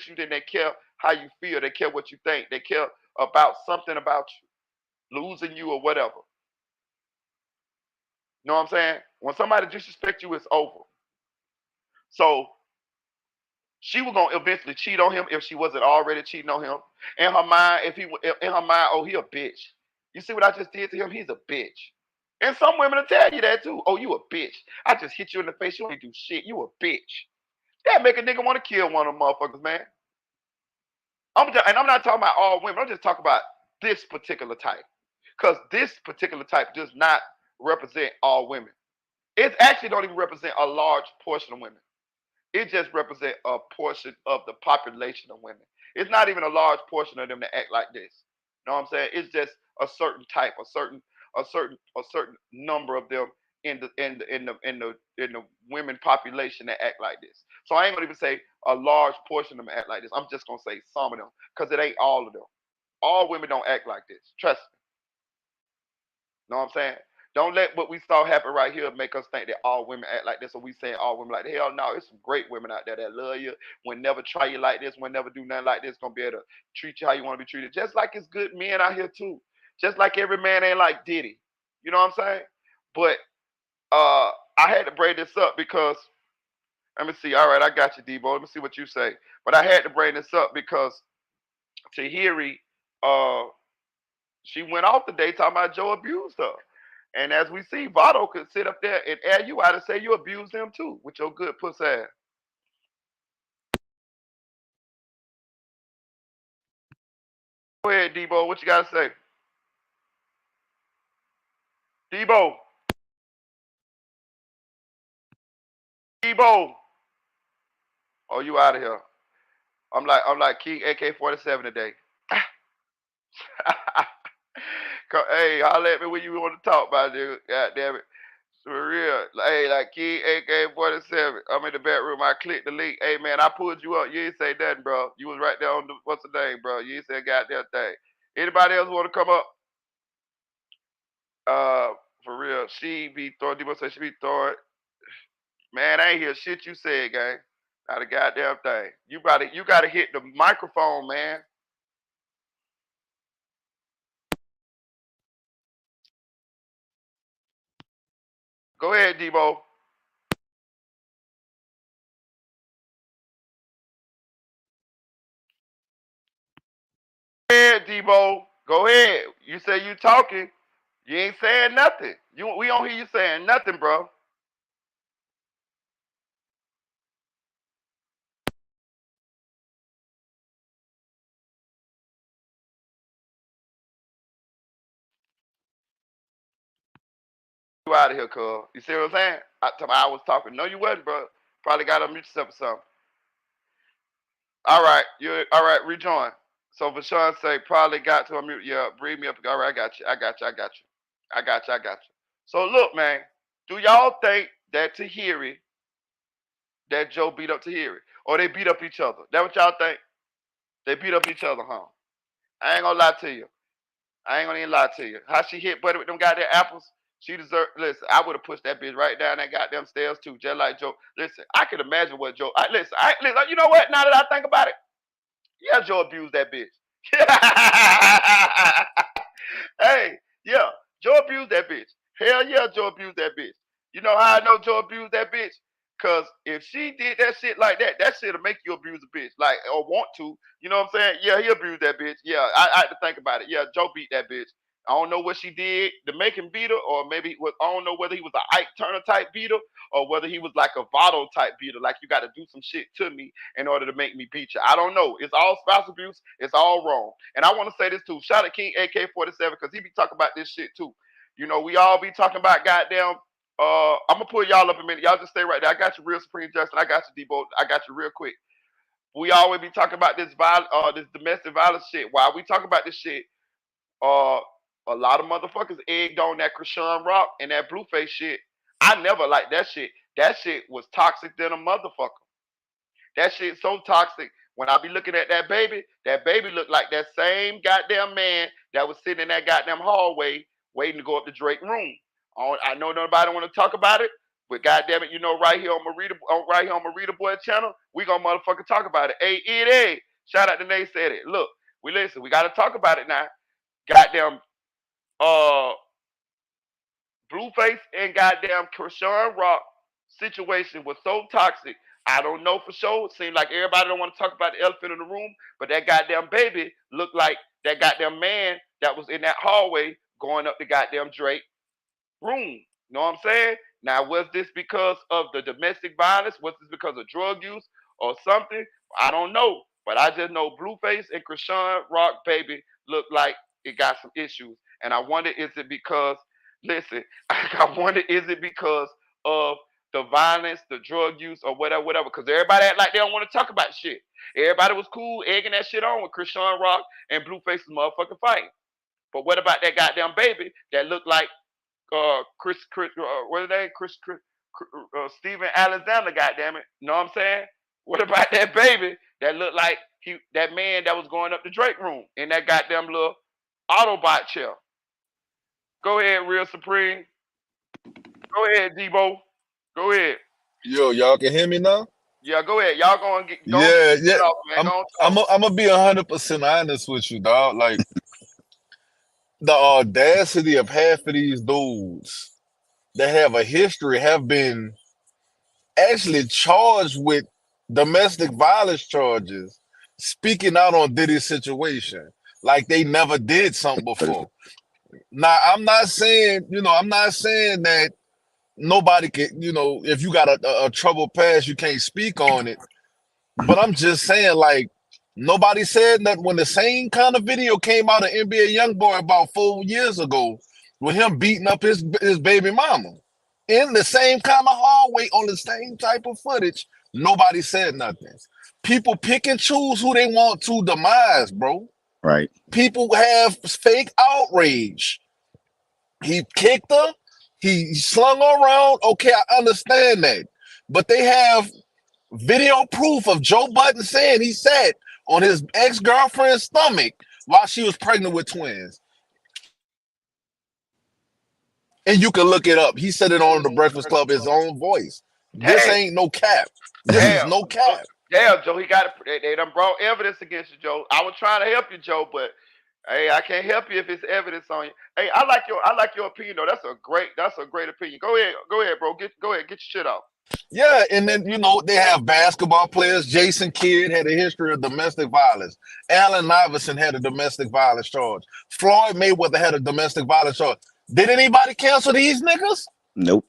you, then they care how you feel. They care what you think. They care about something about you, losing you or whatever. Know what I'm saying? When somebody disrespects you, it's over. So she was gonna eventually cheat on him if she wasn't already cheating on him. In her mind, oh, he a bitch. You see what I just did to him? He's a bitch. And some women will tell you that too. Oh, you a bitch. I just hit you in the face. You ain't do shit. You a bitch. That make a nigga want to kill one of them motherfuckers, man. I'm not talking about all women. I'm just talking about this particular type. Because this particular type does not represent all women. It actually don't even represent a large portion of women. It just represents a portion of the population of women. It's not even a large portion of them that act like this. You know what I'm saying? It's just a certain type, a certain number of them in the women population that act like this. So I ain't gonna even say a large portion of them act like this. I'm just gonna say some of them, because it ain't all of them. All women don't act like this. Trust me. Know what I'm saying? Don't let what we saw happen right here make us think that all women act like this, or we saying all women like that. Hell no, it's some great women out there that love you, will never try you like this, will never do nothing like this, gonna be able to treat you how you want to be treated. Just like it's good men out here too. Just like every man ain't like Diddy. You know what I'm saying? But I had to bring this up because, let me see. All right, I got you, Debo. Let me see what you say. But I had to bring this up because Tahiry, she went off today talking about Joe abused her. And as we see, Votto could sit up there and air you out and say you abused him too with your good pussy ass. Go ahead, Debo. What you got to say? Debo. Debo. Oh, you out of here. I'm like King AK-47 today. Hey, holler at me when you want to talk about it. God damn it. For real. Hey, like King AK-47. I'm in the bedroom. I clicked the link. Hey, man, I pulled you up. You ain't say nothing, bro. You was right there on the, what's the name, bro? You ain't say a goddamn thing. Anybody else want to come up? For real. She be throwing, Debo say she be throwing. Man, I ain't hear shit you said, gang. Not a goddamn thing. You gotta hit the microphone, man. Go ahead, Debo. Go ahead, Debo. Go ahead. You say you talking. You ain't saying nothing. We don't hear you saying nothing, bro. You out of here, cuz. You see what I'm saying? I was talking. No, you wasn't, bro. Probably got to unmute yourself or something. All right. All right, rejoin. So Vashawn say probably got to unmute. Yeah, breathe me up. All right, I got you. I got you. So look, man, do y'all think that Tahiry, that Joe beat up Tahiry? Or they beat up each other? That what y'all think? They beat up each other, huh? I ain't gonna lie to you. How she hit Buddy with them goddamn apples? She deserved. Listen, I would have pushed that bitch right down that goddamn stairs too, just like Joe. Listen, I can imagine what Joe. Listen. You know what? Now that I think about it, yeah, Joe abused that bitch. Hey, yeah, Joe abused that bitch. Hell yeah, Joe abused that bitch. You know how I know Joe abused that bitch? Cause if she did that shit like that, that shit'll make you abuse a bitch, like or want to. You know what I'm saying? Yeah, he abused that bitch. Yeah, I had to think about it. Yeah, Joe beat that bitch. I don't know what she did to make him beat her, or maybe I don't know whether he was a Ike Turner type beater, or whether he was like a Votto type beater, like you got to do some shit to me in order to make me beat you. I don't know. It's all spouse abuse. It's all wrong. And I want to say this too. Shout out King AK-47 because he be talking about this shit too. You know, we all be talking about goddamn. I'm gonna pull y'all up a minute. Y'all just stay right there. I got you, real Supreme Justin. I got you, Debo. I got you real quick. We always be talking about this this domestic violence shit. While we talk about this shit, uh, a lot of motherfuckers egged on that Krishan Rock and that Blueface shit. I never liked that shit. That shit was toxic than a motherfucker. That shit so toxic. When I be looking at that baby looked like that same goddamn man that was sitting in that goddamn hallway waiting to go up to Drake's room. I know nobody want to talk about it, but goddamn it, you know, right here on Marita Boy channel, we gonna motherfucking talk about it. Hey, EA, shout out to Nate said it. Look, we gotta talk about it now. Goddamn, Blueface and goddamn Krishan Rock situation was so toxic. I don't know for sure. It seemed like everybody don't want to talk about the elephant in the room, but that goddamn baby looked like that goddamn man that was in that hallway going up the goddamn Drake room. You know what I'm saying? Now, was this because of the domestic violence? Was this because of drug use or something? I don't know. But I just know Blueface and Krishan Rock baby look like it got some issues. And I wonder, is it because, listen, I wonder, is it because of the violence, the drug use, or whatever, because everybody act like they don't want to talk about shit. Everybody was cool egging that shit on with Krishan Rock and Blueface's motherfucking fight. But what about that goddamn baby that looked like what is that? Steven Alexander, goddamn it. You know what I'm saying? What about that baby that looked like that man that was going up the Drake room in that goddamn little Autobot chair? Go ahead, Real Supreme. Go ahead, Debo. Go ahead. Yo, y'all can hear me now? Yeah, go ahead. Y'all go and get Yeah. off, man. I'm gonna be 100% honest with you, dog. Like the audacity of half of these dudes that have a history have been actually charged with domestic violence charges, speaking out on Diddy's situation, like they never did something before. Now, I'm not saying that nobody can, if you got a troubled past, you can't speak on it. But I'm just saying, like, nobody said that when the same kind of video came out of NBA YoungBoy about 4 years ago with him beating up his baby mama in the same kind of hallway on the same type of footage, nobody said nothing. People pick and choose who they want to demise, bro. Right. People have fake outrage. He kicked her. He slung her around. Okay, I understand that. But they have video proof of Joe Budden saying he sat on his ex-girlfriend's stomach while she was pregnant with twins. And you can look it up. He said it on the Breakfast Club, his own voice. This ain't no cap. This is no cap. Yeah, Joe, they done brought evidence against you, Joe. I was trying to help you, Joe, but hey, I can't help you if it's evidence on you. Hey, I like your opinion though. That's a great opinion. Go ahead, bro. Go ahead, get your shit off. Yeah, and then they have basketball players. Jason Kidd had a history of domestic violence. Allen Iverson had a domestic violence charge. Floyd Mayweather had a domestic violence charge. Did anybody cancel these niggas? Nope.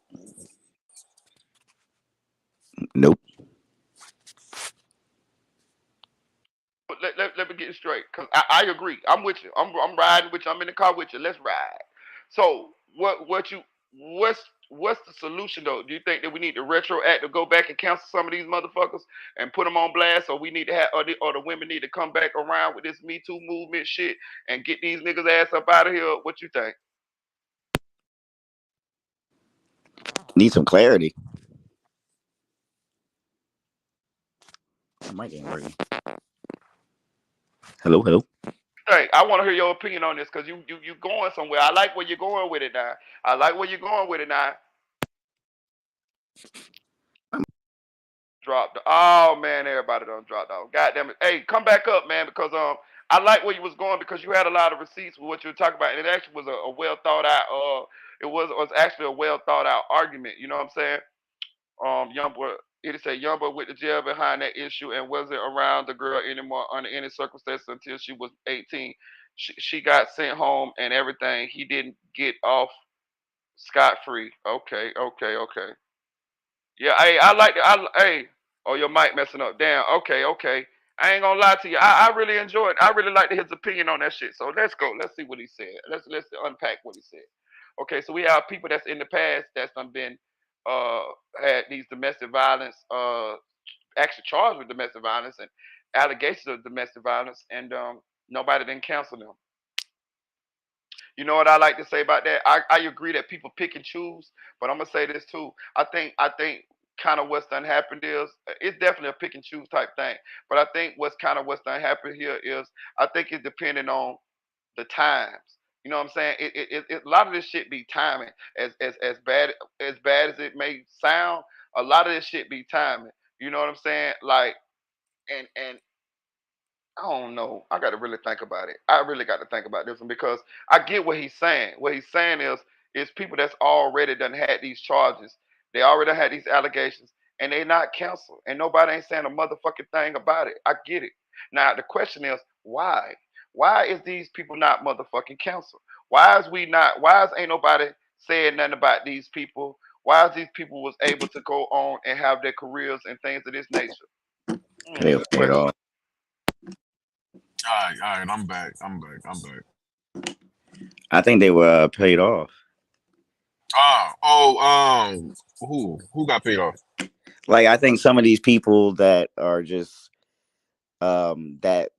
Let me get it straight, because I agree. I'm with you. I'm riding with you. I'm in the car with you. Let's ride. So what's the solution though? Do you think that we need to retroact to go back and cancel some of these motherfuckers and put them on blast, or we need to have, or the women need to come back around with this Me Too movement shit and get these niggas ass up out of here? What you think? Need some clarity. My mic ain't working. Hello. Hey, I want to hear your opinion on this, because you going somewhere. I like where you're going with it now. Dropped. Oh man, everybody done dropped off. God damn it. Hey, come back up, man, because I like where you was going because you had a lot of receipts with what you were talking about, and it actually was a well thought out. It was actually a well thought out argument. You know what I'm saying? Youngboy, it said Youngboy went to jail behind that issue and wasn't around the girl anymore under any circumstances until she was 18. She got sent home and everything. He didn't get off scot free. Okay, okay, okay. Yeah, I like it. Oh, your mic messing up. Damn. Okay, okay. I ain't gonna lie to you. I really enjoyed. I really liked his opinion on that shit. So let's go. Let's see what he said. Let's unpack what he said. Okay, so we have people that's in the past that's done been uh had these domestic violence actually charged with domestic violence and allegations of domestic violence, and nobody didn't cancel them. You know what I like to say about that? I agree that people pick and choose, but I'm gonna say this too. I think kind of what's done happened is it's definitely a pick and choose type thing. But I think what's done happened here is I think it's depending on the times. You know what I'm saying? A lot of this shit be timing. As bad as it may sound, a lot of this shit be timing. You know what I'm saying? Like and I don't know. I got to really think about it. I really got to think about this one because I get what he's saying. What he's saying is people that's already done had these charges. They already had these allegations, and they not canceled, and nobody ain't saying a motherfucking thing about it. I get it. Now the question is why? Why is these people not motherfucking canceled? Why is we not? Why is ain't nobody saying nothing about these people? Why is these people was able to go on and have their careers and things of this nature? They Good paid question. off. All right, I'm back. I'm back. I'm back. I think they were paid off. Who got paid off? Like I think some of these people that are just that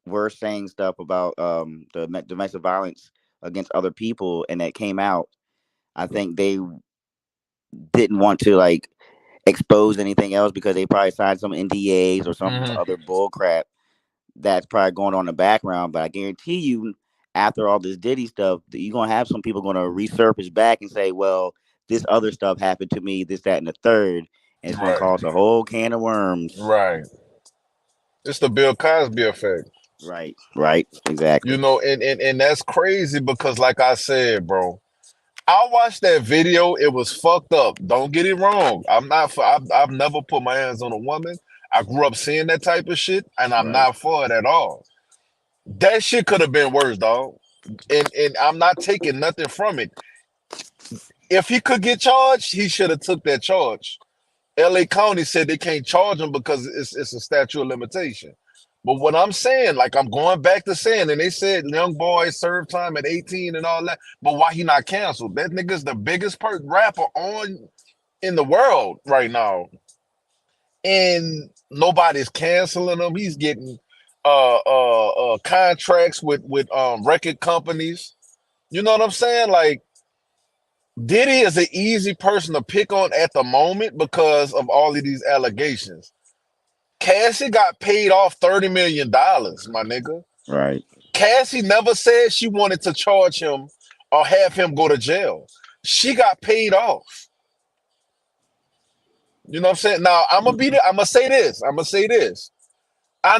were saying stuff about domestic violence against other people, and that came out. I think they didn't want to like expose anything else because they probably signed some NDAs or some Mm-hmm. other bull crap that's probably going on in the background. But I guarantee you, after all this Diddy stuff, that you're gonna have some people gonna resurface back and say, "Well, this other stuff happened to me, this, that, and the third," and it's gonna Right, cause a whole can of worms. right. It's the Bill Cosby effect. Right, right, You exactly. know, and that's crazy because, like I said, bro, I watched that video. It was fucked up. Don't get it wrong. I'm not. I've never put my hands on a woman. I grew up seeing that type of shit, and I'm Right, not for it at all. That shit could have been worse, dog. And I'm not taking nothing from it. If he could get charged, he should have took that charge. LA County said they can't charge him because it's a statute of limitation. But what I'm saying, like I'm going back to saying, and they said young boy served time at 18 and all that. But why he not canceled? That nigga's the biggest rapper on in the world right now, and nobody's canceling him. He's getting contracts with record companies. You know what I'm saying? Like Diddy is an easy person to pick on at the moment because of all of these allegations. Cassie got paid off $30 million, my nigga. right. Cassie never said she wanted to charge him or have him go to jail. She got paid off. You know what I'm saying? Now I'm gonna say this. I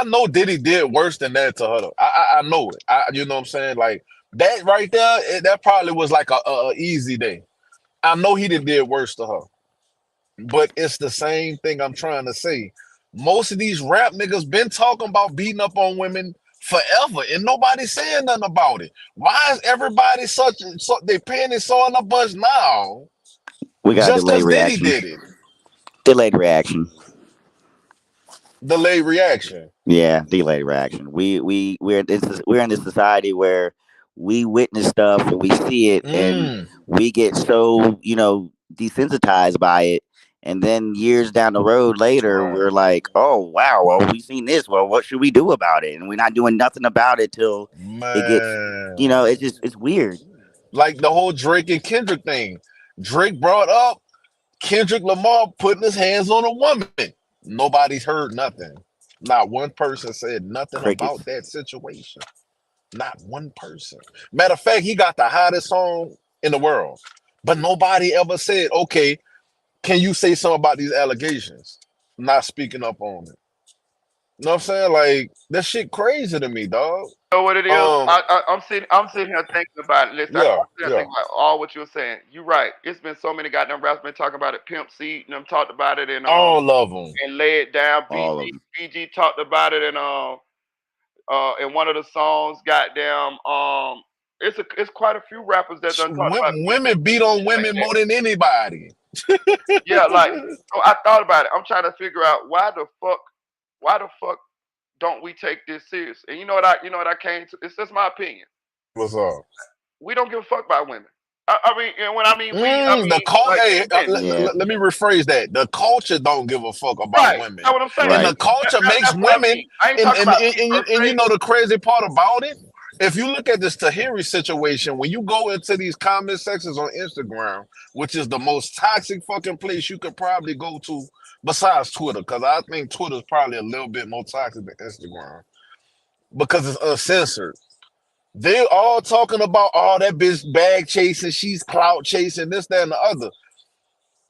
know Diddy did worse than that to her. I know it. You know what I'm saying? Like that right there, that probably was like a easy day. I know he did worse to her. But it's the same thing I'm trying to say. Most of these rap niggas been talking about beating up on women forever, and nobody's saying nothing about it. Why is everybody so they panties so in a bunch now? We got a Just delayed because Diddy reaction. did it. Delayed reaction. Delayed reaction. Yeah, delayed reaction. We're in this society where we witness stuff and we see it and we get so desensitized by it, and then years down the road later Right. we're like, oh wow, well we seen this. Well, what should we do about it? And we're not doing nothing about it till it gets. Man. It's weird. Like the whole Drake and Kendrick thing. Drake brought up Kendrick Lamar putting his hands on a woman. Nobody's heard nothing. Not one person said nothing Crickets. about that situation. Not one person. Matter of fact, he got the hottest song in the world. But nobody ever said, okay, can you say something about these allegations? Not speaking up on it. You know what I'm saying? Like that shit crazy to me, dog. You know what it is? Um, I'm sitting here thinking about it. Listen, I'm yeah, sitting here yeah. thinking about all what you're saying. You're right. It's been so many goddamn rappers been talking about it. Pimp C and them talked about it All of them. and Lay It Down. All of them. BG talked about it in one of the songs. Goddamn it's quite a few rappers that done talked about Women beat on women more than anybody. yeah, like so I thought about it. I'm trying to figure out why the fuck don't we take this serious? And you know what I came to? It's just my opinion. What's up? We don't give a fuck about women. I mean, and when I mean we, I mean Hey, men. Yeah. let me rephrase that. The culture don't give a fuck about Right. women, That's what I'm saying. and the Right. culture makes That's what I women. mean. I ain't talking about me per And you se. know the crazy part about it? If you look at this Tahiry situation, when you go into these comment sections on Instagram, which is the most toxic fucking place you could probably go to besides Twitter, because I think Twitter is probably a little bit more toxic than Instagram because it's uncensored. They all talking about all that bitch bag chasing, she's clout chasing, this, that, and the other.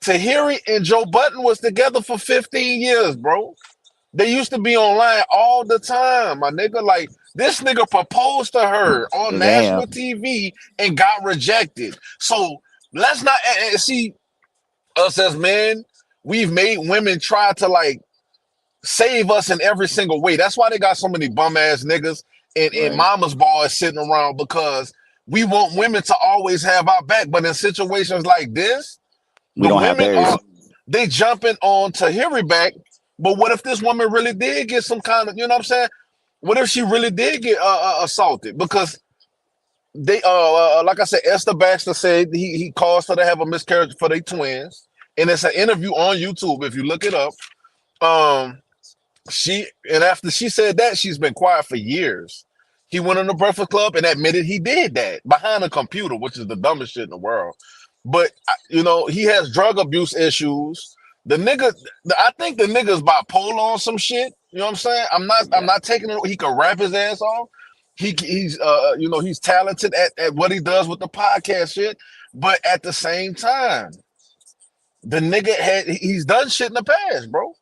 Tahiry and Joe Budden was together for 15 years, bro. They used to be online all the time, my nigga. Like, this nigga proposed to her on national Damn. TV and got rejected. So let's not see us as men. We've made women try to like save us in every single way. That's why they got so many bum ass niggas and Right. mama's boys sitting around because we want women to always have our back. But in situations like this, We don't have theirs. they jumping on Tahiry back. But what if this woman really did get some kind of, you know what I'm saying? What if she really did get assaulted? Because they like I said, Esther Baxter said he caused her to have a miscarriage for their twins. And it's an interview on YouTube if you look it up. After she said that, she's been quiet for years. He went on the Breakfast Club and admitted he did that behind a computer, which is the dumbest shit in the world. But you know, he has drug abuse issues. The nigga, I think the nigga's bipolar on some shit. You know what I'm saying? I'm not taking it. He can rap his ass off. He's you know, he's talented at what he does with the podcast shit. But at the same time, the nigga he's done shit in the past, bro.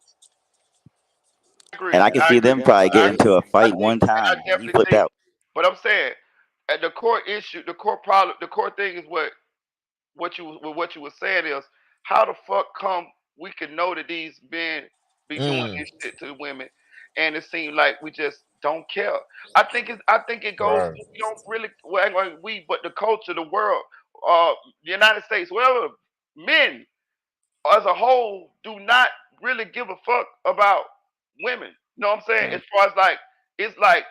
And I can see them probably get into a fight one time. He flipped out. But I'm saying, at the core issue, the core problem, the core thing is what you were saying is how the fuck come we can know that these men be doing this shit to women, and it seems like we just don't care. I think it goes. Right. We don't really. Well, ain't gonna we, but the culture, the world, the United States, whatever, men as a whole do not really give a fuck about women. You know what I'm saying? As far as like, it's like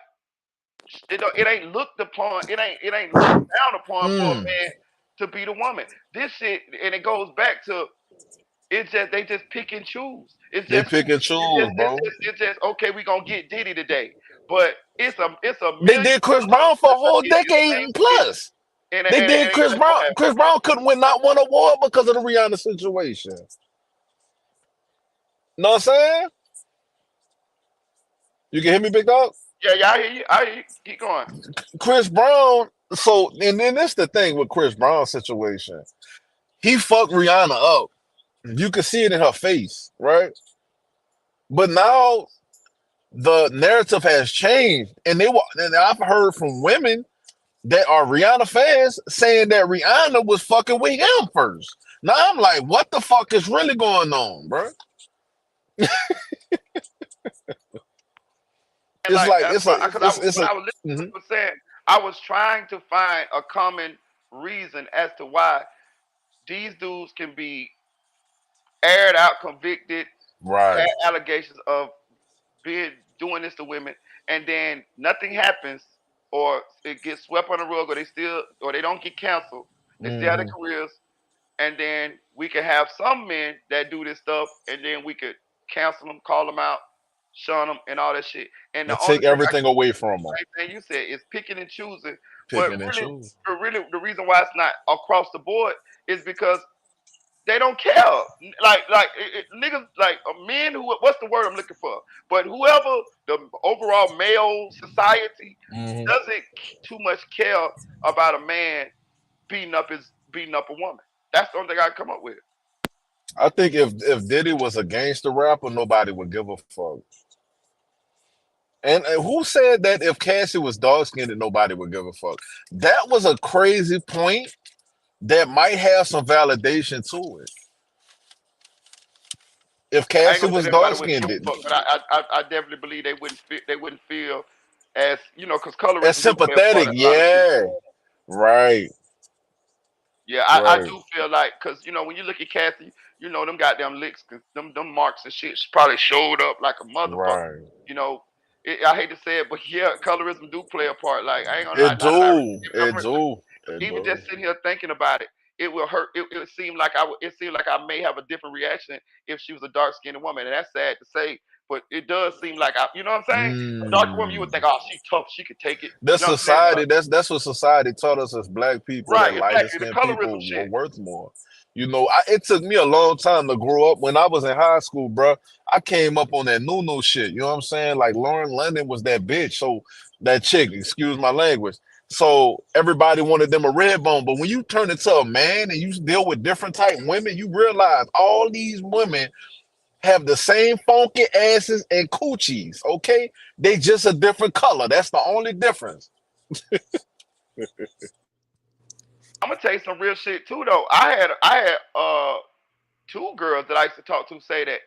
it ain't looked upon. It ain't looked down upon for a man to beat a woman. This shit, and it goes back to it's just they just pick and choose. They pick and choose, bro. It's just okay. We gonna get Diddy today, but it's a They did Chris Brown for a whole decade and plus. They did Chris Brown. Chris Brown couldn't win not one award because of the Rihanna situation. Know what I'm saying? You can hear me, big dog? Yeah, I hear you. I hear you. Keep going. Chris Brown. So, and then that's the thing with Chris Brown's situation. He fucked Rihanna up. You can see it in her face, right? But now the narrative has changed, and I've heard from women that are Rihanna fans saying that Rihanna was fucking with him first. Now I'm like, what the fuck is really going on, bro? I was trying to find a common reason as to why these dudes can be aired out, convicted, right? Had allegations of doing this to women, and then nothing happens, or it gets swept on the rug, or they don't get canceled. They still have their careers, and then we could have some men that do this stuff, and then we could cancel them, call them out, shun them, and all that shit. And take everything away from them. Same thing you said is picking and choosing. Picking and choosing. Really, the reason why it's not across the board is because they don't care. Niggas, like men who, what's the word I'm looking for? But whoever the overall male society doesn't too much care about a man beating up a woman. That's the only thing I come up with. I think if Diddy was a gangster rapper, nobody would give a fuck. And who said that if Cassie was dark skinned, nobody would give a fuck? That was a crazy point that might have some validation to it. If I ain't Cassie gonna say was that dark everybody wouldn't skinned, give a fuck, but I definitely believe they wouldn't feel as because as colorism do play a part sympathetic, in a lot of shit. yeah. Right, Yeah, I right, do feel like because when you look at Kathy, them goddamn licks, them marks and shit probably showed up like a motherfucker. right. You know, I hate to say it, but yeah, colorism do play a part. Like I ain't gonna lie, It now that I do, it do, it even do. just sitting here thinking about it, it will hurt. It seemed like it seemed like I may have a different reaction if she was a dark skinned woman, and that's sad to say, but it does seem like you know what I'm saying? A dark woman, you would think, Mm. oh, she tough, she could take it. The You know what I'm saying? society, that's what society taught us as black people, that Right, lighter exactly. The skinned colorism people were shit. worth more. It took me a long time to grow up. When I was in high school, bro, I came up on that new shit. You know what I'm saying? Like Lauren London was that bitch. So that chick, excuse my language. So everybody wanted them a red bone. But when you turn into a man and you deal with different type women, you realize all these women have the same funky asses and coochies. Okay, they just a different color. That's the only difference. I'm gonna tell you some real shit too, though. I had two girls that I used to talk to say that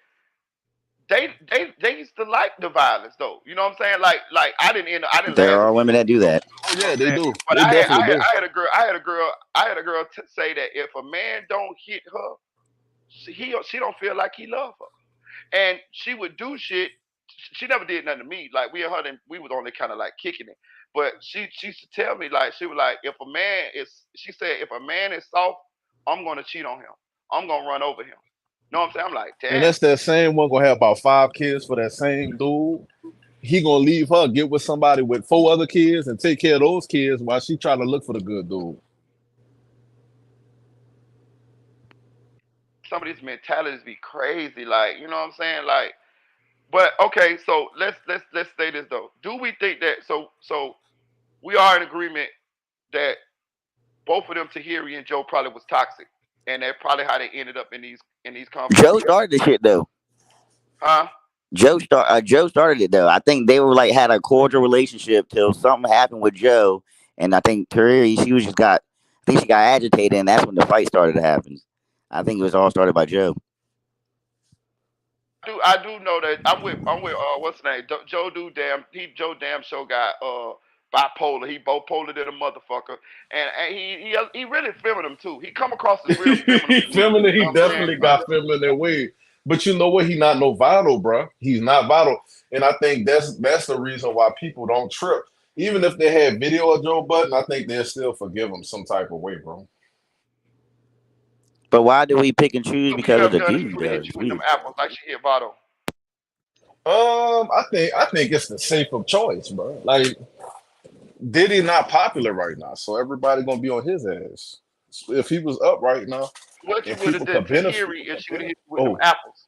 they used to like the violence though. You know what I'm saying? Like I didn't There last are with women that do that. Oh you know yeah, what I'm they saying? do. But They definitely do. I had a girl say that if a man don't hit her, she don't feel like he love her, and she would do shit. She never did nothing to me. Like we and her, we was only kind of like kicking it. But she used to tell me like she was like she said if a man is soft, I'm gonna cheat on him. I'm gonna run over him. You know what I'm saying? I'm like, And damn. that's that same one gonna have about 5 kids for that same dude. He gonna leave her, get with somebody with 4 other kids, and take care of those kids while she try to look for the good dude. Some of these mentalities be crazy. Like, you know what I'm saying? Like, but okay, so let's say this though. Do we think that so we are in agreement that both of them, Tahiri and Joe, probably was toxic, and that's probably how they ended up in these conflicts Joe together, started the shit though. huh? Joe started it though. I think they were like had a cordial relationship till something happened with Joe, and I think Terry she was just got. I think she got agitated, and that's when the fight started to happen. I think it was all started by Joe. I do know that I'm with what's his name? Joe damn show got bipolar. He bipolar than a motherfucker, and he really feminine too. He come across as real feminine He to me. feminine. You He know what I'm saying? definitely got feminine that way. But you know what? He not no vital, bro. He's not vital, and I think that's the reason why people don't trip. Even if they had video of Joe Budden, I think they'll still forgive him some type of way, bro. But why do we pick and choose Would you because of have the done if she dude would have though? hit It's you with them weird. apples like she hit Votto? I think it's the safer choice, bro. Like Diddy not popular right now, so everybody gonna be on his ass. If he was up right now, What you and would have people done could to benefit. Tahiri if she would have hit you with them Oh, apples?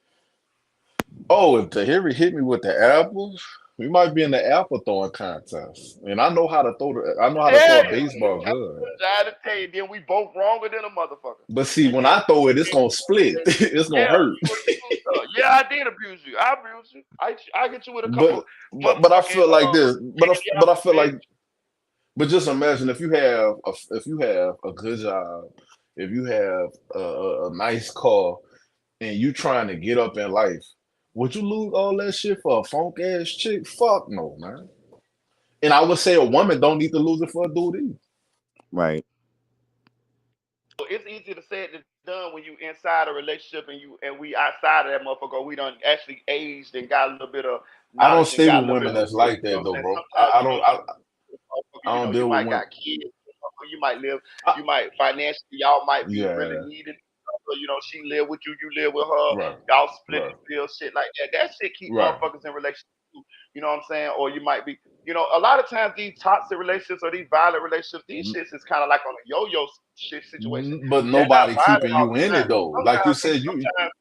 if Tahiry hit me with the apples, we might be in the apple throwing contest. And I know how to throw Tell a you. baseball I'm good. trying to tell you, then we both wronger than a motherfucker. But see, And when then, I throw it, it's then gonna split. It's gonna yeah, hurt. you would abuse her. Yeah, I did abuse you. I abused you. I get you with a couple But but I motherfucking feel like this. candy But I apples, feel like bitch. but just imagine if you have a good job, if you have a nice car, and you trying to get up in life, would you lose all that shit for a funk ass chick? Fuck no, man. And I would say a woman don't need to lose it for a dude either. Right. It's easier to say it than done when you inside a relationship and we outside of that motherfucker. We done actually aged and got a little bit of I don't knowledge and stay got a with little bit women of that's wisdom. like You know that what though, I'm saying? bro. Sometimes I don't you deal with might women. got kids. You might live. I, You might financially. Y'all might be really yeah, needed. So, she live with you. You live with her. right, Y'all split right, the bill. Shit like that. That shit keep right. motherfuckers in relationships too. You know what I'm saying? Or you might be. A lot of times these toxic relationships or these violent relationships, these shits is kind of like on a yo-yo shit situation. But They're not nobody violent keeping all you the in time. it though. Like you said, you Sometimes,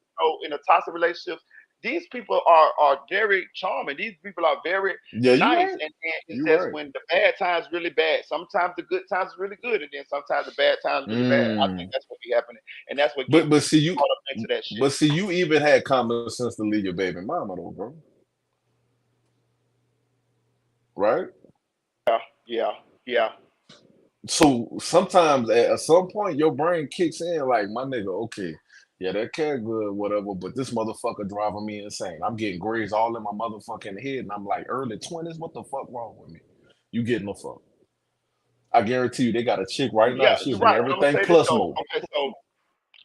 in a toxic relationship, these people are very charming. These people are very yeah, you nice, right. and it's You just right. when the bad times really bad. Sometimes the good times is really good, and then sometimes the bad times really bad. I think Mm. that's what be happening, and that's what get But see people you caught up into that shit. but see you even had common sense to leave your baby mama though, bro. right? Yeah. So sometimes at some point your brain kicks in like, my nigga, okay, yeah, that cat good, whatever, but this motherfucker driving me insane. I'm getting grades all in my motherfucking head, and I'm like, early 20s, what the fuck wrong with me? You getting the fuck? I guarantee you, they got a chick right now. Yeah, She'll you're do right. But I'm gonna everything say this plus though. more. Okay, so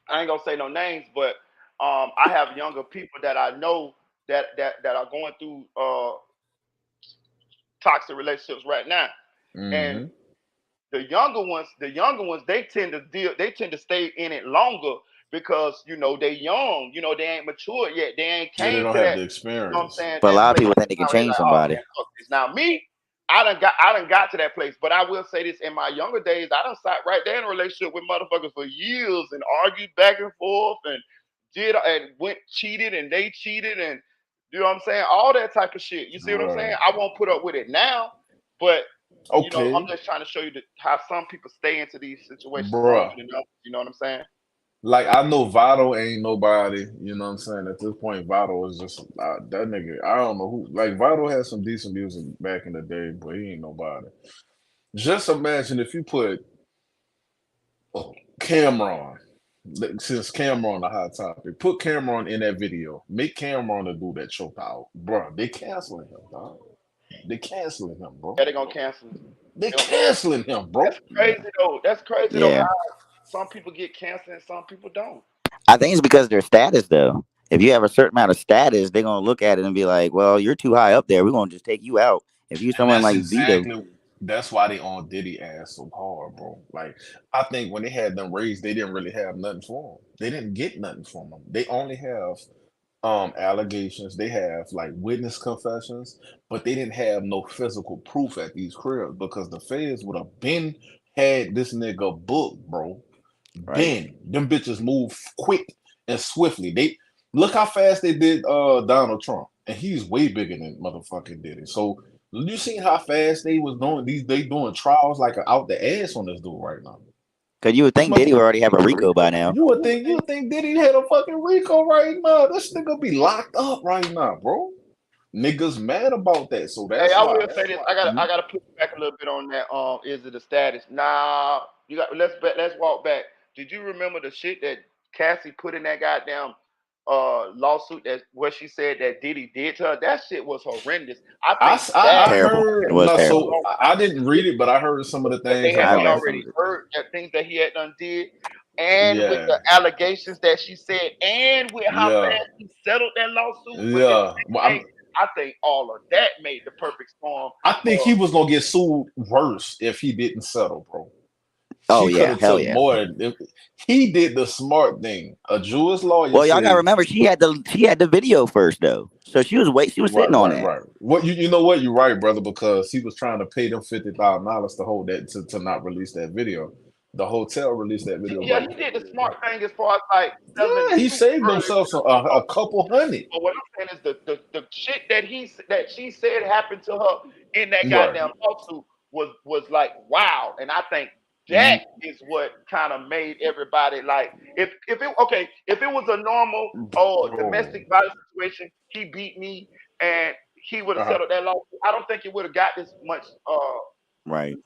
I ain't gonna say no names, but I have younger people that I know that are going through toxic relationships right now, and Hmm. the younger ones, they tend to stay in it longer because they young, they ain't matured yet, they ain't Yeah, they came don't to have that, the what I'm experience. saying, But a that lot of place. people think they can Now they change like, oh somebody. man, fuck this. Now me, I done got to that place, but I will say this: in my younger days, I done sat right there in a relationship with motherfuckers for years and argued back and forth and went cheated and they cheated and you know what I'm saying, all that type of shit. You see what I'm saying? Right. I won't put up with it now, but I'm Okay, just trying to show you how some people stay into these situations longer bruh. than others. You know what I'm saying? Like, I know Votto ain't nobody, you know what I'm saying? At this point, Votto is just that nigga. I don't know who. Like, Votto had some decent music back in the day, but he ain't nobody. Just imagine if you put Cameron, since Cameron a hot topic, put Cameron in that video. Make Cameron to do that choke out, bro. They canceling him, dog. They canceling him, bro. Yeah, they're gonna cancel it. They They gonna- canceling him, bro. That's crazy though. That's crazy though. Yeah. How some people get canceled and some people don't. I think it's because of their status, though. If you have a certain amount of status, they're gonna look at it and be like, "Well, you're too high up there. We're gonna just take you out." If you And someone that's like Vito, exactly that's why they on Diddy ass so hard, bro. Like, I think when they had them raised, they didn't really have nothing for them. They didn't get nothing from them. They only have allegations. They have like witness confessions, but they didn't have no physical proof at these cribs because the feds would have been had this nigga booked, bro. right? Ben, them bitches move quick and swiftly. They look how fast they did Donald Trump, and he's way bigger than motherfucking Diddy. So you seen how fast they was doing these? They doing trials like out the ass on this dude right now. Because you would This think Diddy would motherfucker. already have a Rico by now. You would think Diddy had a fucking Rico right now. This nigga be locked up right now, bro. Niggas mad about that, so Hey, that's I why. will say this. I gotta push back a little bit on that. Is it the status? Nah, let's walk back. Did you remember the shit that Cassie put in that goddamn lawsuit that where she said that Diddy did to her? That shit was horrendous. I think that I Terrible. It heard was no, terrible. so I didn't read it, but I heard some of the that they things had I about. read some of already it. heard, that things that he had done did, and with Yeah, the allegations that she said, and with how yeah, fast he settled that lawsuit within yeah. the Well, next day. I think all of that made the perfect storm. I think he was gonna get sued worse if he didn't settle, bro. Oh She could yeah, have hell took yeah. more. He did the smart thing. A Jewish lawyer Well, y'all gotta said, remember she had the video first though, so she was right, sitting on right, that. right. What you know what? You're right, brother, because he was trying to pay them $50,000 to hold that to not release that video. The hotel released that video, Yeah, but he did the smart thing as far as like settling the yeah, he suit saved early. himself a couple hundred. But what I'm saying is the shit that she said happened to her in that Right. goddamn lawsuit was like wow, and I think that Mhm. is what kind of made everybody like if it was a normal Bro. domestic violence situation, he beat me and he would have Uh-huh. settled that lawsuit. I don't think it would have got this much Right.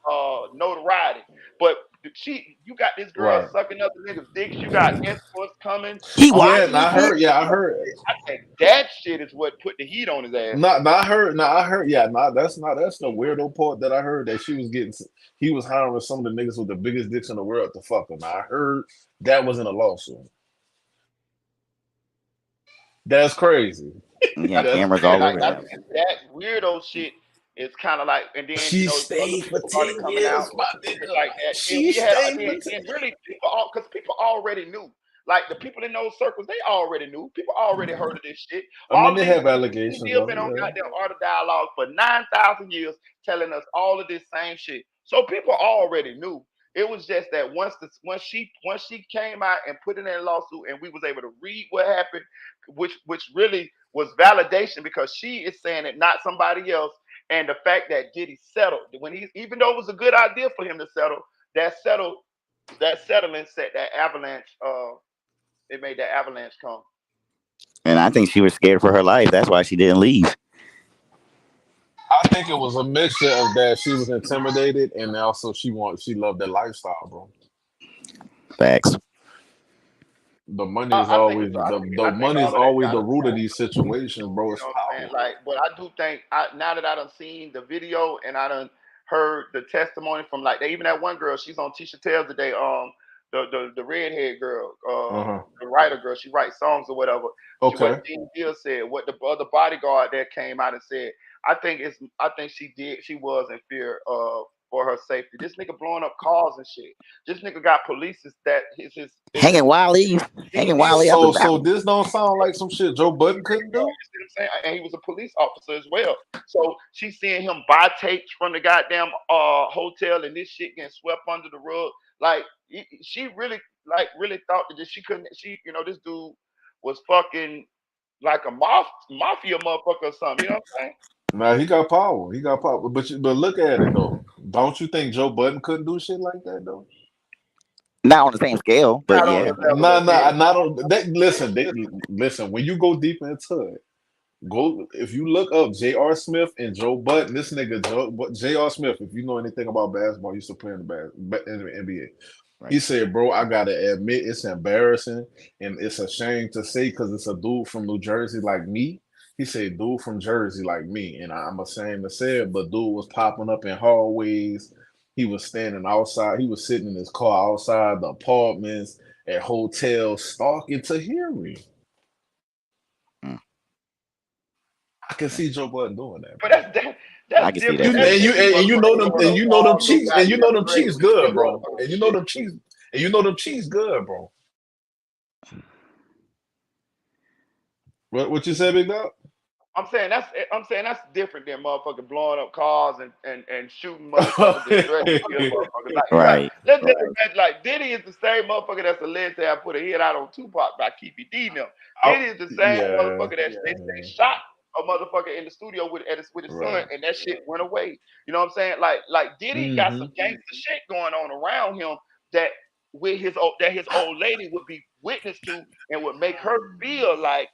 notoriety. But you got this girl Right. sucking other niggas' dicks. You got escorts coming. He All Yeah, watched this and this I stuff. shit. heard. Yeah, I heard. I think that shit is what put the heat on his ass. Not heard. No, I heard. Yeah, that's the weirdo part that I heard that she was getting. He was hiring some of the niggas with the biggest dicks in the world to fuck him. I heard that was in a lawsuit. That's crazy. He had That's what That's I'm cameras saying. all Like over crazy. the I house. think that weirdo shit is kind of like, and then She other stayed for people started 10 coming out years, my and shit nigga. like that. Then She we had stayed for 10. then really people because people already knew. Like the people in those circles, they already knew. People already heard of this shit. I mean, All they these have allegations media of been it. on Yeah. goddamn Art of Dialogue for 9,000 years, telling us all of this same shit. So people already knew. It was just that once she came out and put in that lawsuit, and we was able to read what happened, which really was validation because she is saying it, not somebody else. And the fact that Diddy settled when he, even though it was a good idea for him to settle, that settled that settlement set that avalanche. It made that avalanche come. And I think she was scared for her life. That's why she didn't leave. think it was a mixture of that. She was intimidated, and also she loved that lifestyle, bro. Facts. The money is I think always it's, I think, the I think money is all of that always got the to root of play. these situations, bro. You It's know what I'm saying? power. Like, but I do think now that I done seen the video and I done heard the testimony from like even that one girl, she's on Tisha Tales today. The redhead girl, Uh-huh. the writer girl, she writes songs or whatever. What Okay. Dean Gill said, what the other bodyguard that came out and said. I think she was in fear of for her safety. This nigga blowing up cars and shit. This nigga got police that Hanging Wiley, Dean hanging Gill. Wiley up and So down. this don't sound like some shit Joe Budden couldn't do. You see what I'm saying? And he was a police officer as well. So she's seeing him buy tapes from the goddamn hotel and this shit getting swept under the rug. Like she really thought that she couldn't. This dude was fucking like a mafia motherfucker or something. You know what I'm saying? Nah, he got power. He got power. But look at it though. Don't you think Joe Budden couldn't do shit like that though? Not on the same scale, but Not on yeah. the level Nah, of nah, this. not on that. Listen. When you go deep into it, go if you look up J.R. Smith and Joe Budden. This nigga J.R. Smith. If you know anything about basketball, used to play in the NBA. Right. He said, "Bro, I gotta admit it's embarrassing and it's a shame to say because it's a dude from New Jersey like me." He said, "Dude from Jersey like me," and I'm ashamed to say it, but dude was popping up in hallways. He was standing outside. He was sitting in his car outside the apartments at hotels, stalking Tahiry. Mm. I can see Joe Budden doing that, But bro. I that's can see different. that. And you know them and you know them cheeks and you know them cheeks good, bro. Motherfucker And you shit. know them cheeks and you know them cheeks good, bro. What you said, Big Dog? I'm saying that's different than motherfucking blowing up cars and shooting motherfuckers and threatening to kill motherfuckers. Right. Let's just imagine like Diddy is the same motherfucker that's alleged to have put a hit out on Tupac by Keepy D them. Diddy is the same motherfucker that they shot a motherfucker in the studio with his son and that shit went away. You know what I'm saying? Like Diddy got some gangster shit going on around him that his old lady would be witness to and would make her feel like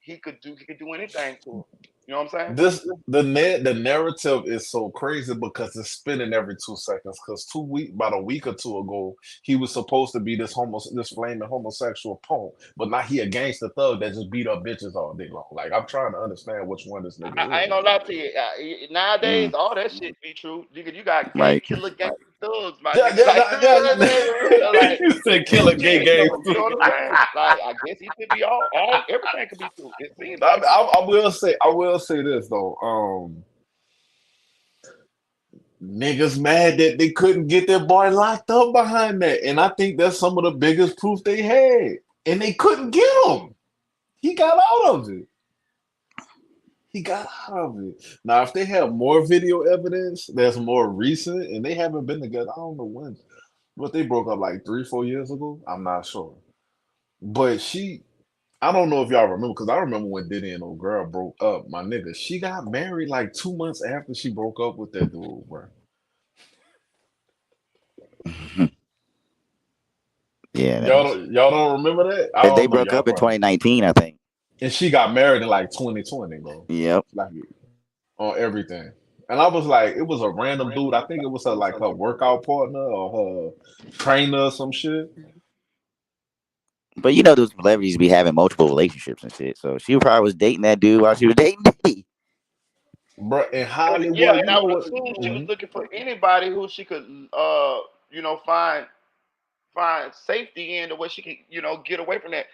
he could do anything to her. You know what I'm saying? The narrative is so crazy because it's spinning every 2 seconds. Because about a week or two ago, he was supposed to be this flaming homosexual punk, but now he a gangster thug that just beat up bitches all day long. Like I'm trying to understand which one this nigga I ain't is. gonna lie to you. Nowadays, all that shit be true. You got gay Right. killer gangster thugs, my Yeah, nigga. Like, He said killer gay shit, gang. though, you know what I'm saying? Like, I guess he could be all everything could be true. It seems like I will say this though. Niggas mad that they couldn't get their boy locked up behind that, and I think that's some of the biggest proof they had, and they couldn't get him. He got out of it. Now, if they have more video evidence that's more recent, and they haven't been together, I don't know when, but they broke up like 3-4 years ago. I'm not sure, but I don't know if y'all remember because I remember when Diddy and old girl broke up. My nigga, she got married like 2 months after she broke up with that dude, bro. Yeah. Y'all don't remember that? I don't They know, broke y'all up in probably. 2019, I think. And she got married in like 2020, bro. Yep. Like on everything. And I was like, it was a random dude. I think it was her workout partner or her trainer or some shit. But you know those celebrities be having multiple relationships and shit. So she probably was dating that dude while she was dating Diddy. Bro, in Hollywood, yeah, you and I know would what? assume she was looking for anybody who she could find safety in the way she can, get away from that.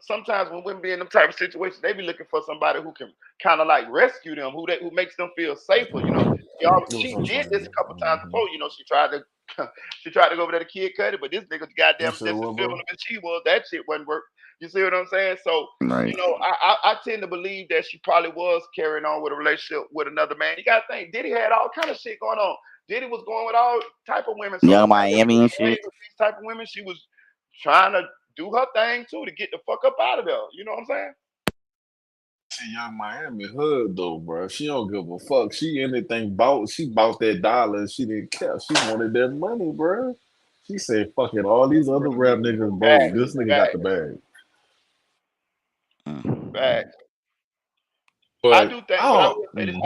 Sometimes when women be in them type of situations, they be looking for somebody who can kind of like rescue them, who makes them feel safer. She did this a couple times before. She tried to she tried to go over there to Kid Cudi, but this nigga goddamn just as feminine as she was, that shit wasn't work. You see what I'm saying? So Right. I tend to believe that she probably was carrying on with a relationship with another man. You gotta think Diddy had all kind of shit going on. Diddy was going with all type of women. So Young Miami and shit. with these type of women, she was trying to do her thing too to get the fuck up out of there. You know what I'm saying? See, Young Miami hood though, bro. She don't give a fuck. She bought that dollar. She didn't care. She wanted that money, bro. She said, "Fuck it, all these other rap niggas broke. This nigga got the bag." Bad. But I do think, but I don't. will say this.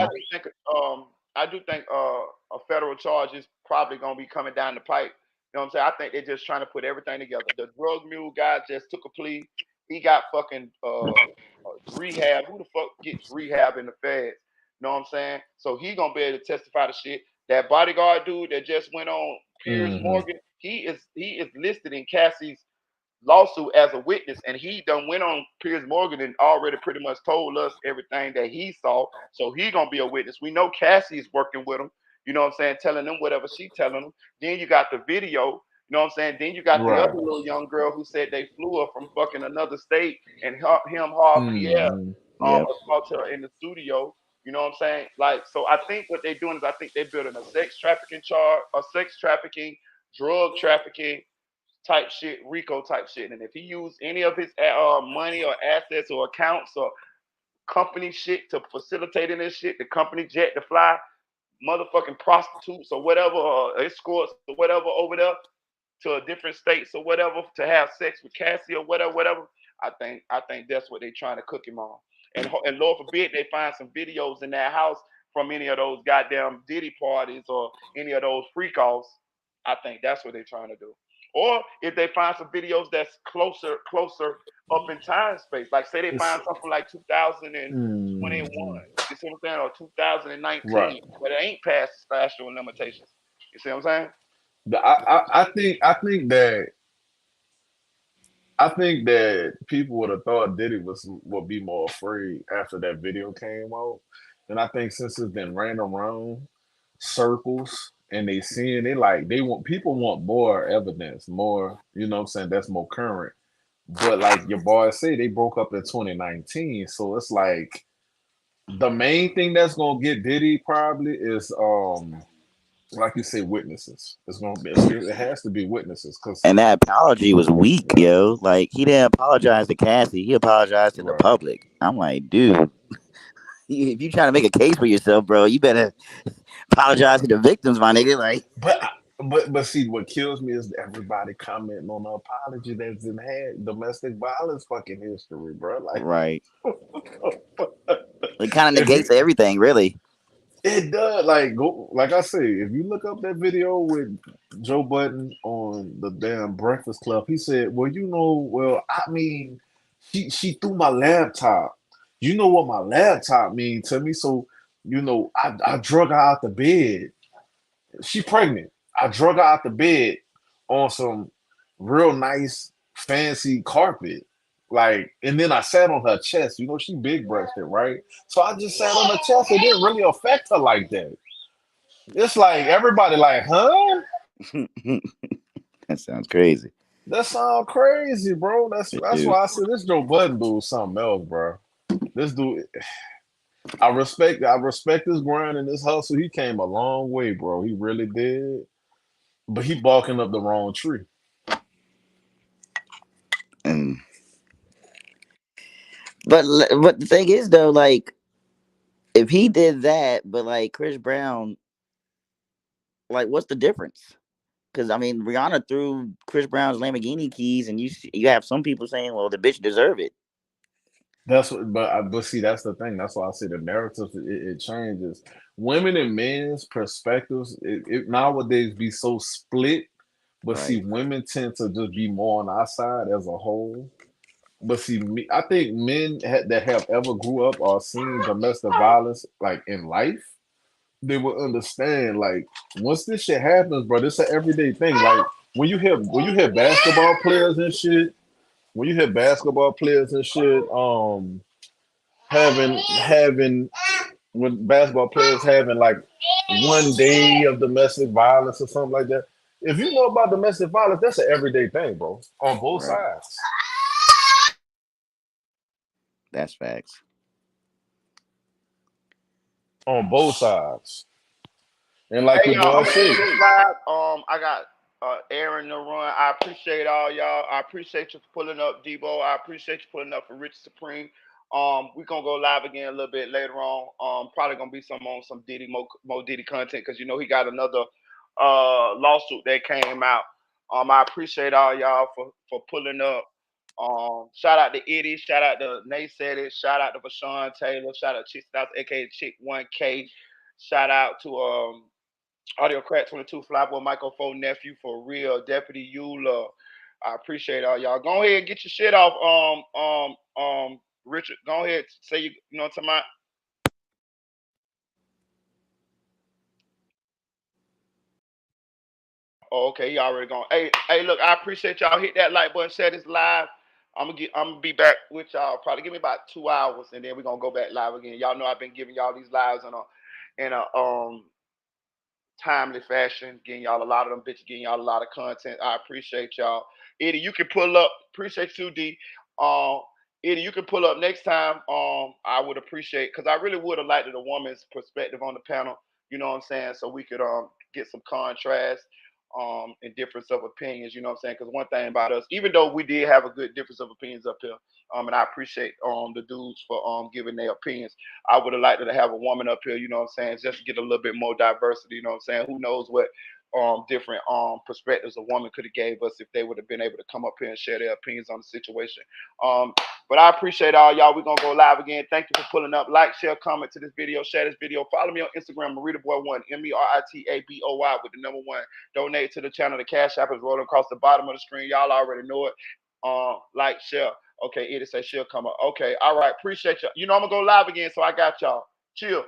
I do think a federal charge is probably gonna be coming down the pipe. You know what I'm saying? I think they're just trying to put everything together. The drug mule guy just took a plea. He got fucking rehab. Who the fuck gets rehab in the feds? You know what I'm saying? So he gonna be able to testify to shit. That bodyguard dude that just went on Piers Mhm. Morgan, he is listed in Cassie's lawsuit as a witness, and he done went on Piers Morgan and already pretty much told us everything that he saw. So he gonna be a witness. We know Cassie's working with him. You know what I'm saying? Telling them whatever she telling them. Then you got the video. You know what I'm saying? Then you got the other Right. little young girl who said they flew her from fucking another state, and Pierre, Mhm. Yep. assaulted her in the studio. You know what I'm saying? Like, so I think what they're doing is I think they're building a sex trafficking charge, a sex trafficking, drug trafficking type shit, Rico type shit. And if he used any of his money or assets or accounts or company shit to facilitate in this shit, the company jet to fly motherfucking prostitutes or whatever, escorts or whatever over there to a different states or whatever to have sex with Cassie or whatever. I think that's what they're trying to cook him on. And Lord forbid they find some videos in that house from any of those goddamn Diddy parties or any of those freak offs. I think that's what they're trying to do. Or if they find some videos that's closer up in time space, like say they It's find something like 2021, mhm. you see what I'm saying, or Right. 2019, but it ain't past the statute of limitations. You see what I'm saying? I think that people would have thought Diddy would be more afraid after that video came out, and I think since it's been ran around circles and they seeing it, like people want more evidence, more, you know what I'm saying, that's more current. But like your boy say, they broke up in 2019, so it's like the main thing that's gonna get Diddy probably is like you say, witnesses. It's gonna be it has to be witnesses because And that apology was weak, yo. Like he didn't apologize to Cassie. He apologized to the right. public. I'm like, dude, if you trying to make a case for yourself, bro, you better apologize to the victims, my nigga. Like, But but see, what kills me is everybody commenting on the apology that's in had domestic violence fucking history, bro. Like, right. It kind of if negates you everything, really. it does like go like I say, if you look up that video with Joe Budden on the damn Breakfast Club, he said, "Well, well, I mean, she threw my laptop. You know what my laptop mean to me, so." I drug her out the bed. She pregnant. I drug her out the bed on some real nice, fancy carpet. Like, and then I sat on her chest. She big breasted, right? So I just sat on her chest. It didn't really affect her like that. It's like everybody like, huh? That sounds crazy. That sound crazy, bro. That's Dude. why I said this Joe Budden dude something else, bro. This dude, I respect his grind and his hustle. He came a long way, bro. He really did. But he barking up the wrong tree. And but the thing is though, like if he did that, but like Chris Brown, like what's the difference? Because I mean, Rihanna threw Chris Brown's Lamborghini keys, and you have some people saying, "Well, the bitch deserve it." That's what, but see, that's the thing. That's why I say the narrative it changes. Women and men's perspectives it nowadays be so split. But Right. see, women tend to just be more on our side as a whole. But see, I think men that have ever grew up or seen domestic violence like in life, they will understand. Like once this shit happens, bro, it's an everyday thing. Like when you hear basketball players and shit, when you hear basketball players and shit, having when basketball players having like one day of domestic violence or something like that. If you know about domestic violence, that's an everyday thing, bro, on both Right. sides. That's facts. On both sides. And like Hey your y'all, boy I'm gonna said, end this live. I got Aaron to run. I appreciate all y'all. I appreciate you for pulling up, Debo. I appreciate you pulling up for Rich Supreme. We're gonna go live again a little bit later on. Probably gonna be some on some Diddy Mo Diddy content because he got another lawsuit that came out. I appreciate all y'all for pulling up. Shout out to Eddie, shout out to Naysaid, shout out to Vashawn Taylor, shout out to Chick Styles, aka Chick 1K, shout out to Audio Crack 22, Flyboy Michael 4 nephew for real, Deputy Eula. I appreciate all y'all. Go ahead and get your shit off. Richard, go ahead, say you know what I'm talking about. Oh, okay, you already gone. Hey, look, I appreciate y'all. Hit that like button, share this live. I'm gonna be back with y'all. Probably give me about 2 hours, and then we're gonna go back live again. Y'all know I've been giving y'all these lives in a timely fashion, getting y'all a lot of them bitches, getting y'all a lot of content. I appreciate y'all. Eddie, you can pull up. Appreciate you, D. Eddie, you can pull up next time. I would appreciate, because I really would have liked a woman's perspective on the panel. You know what I'm saying? So we could get some contrast and difference of opinions. You know what I'm saying? Because one thing about us, even though we did have a good difference of opinions up here, and I appreciate the dudes for giving their opinions. I would have liked to have a woman up here, you know what I'm saying, just to get a little bit more diversity, you know what I'm saying? Who knows what different perspectives a woman could have gave us if they would have been able to come up here and share their opinions on the situation. But I appreciate all y'all. We're gonna go live again. Thank you for pulling up. Like, share, comment to this video, share this video. Follow me on Instagram, MaritaBoy1, MERITABOY with the number 1. Donate to the channel. The Cash App is rolling across the bottom of the screen. Y'all already know it. Like, share. Okay, Eddie say she'll come up. Okay, all right. Appreciate y'all. You know I'm gonna go live again, so I got y'all. Chill.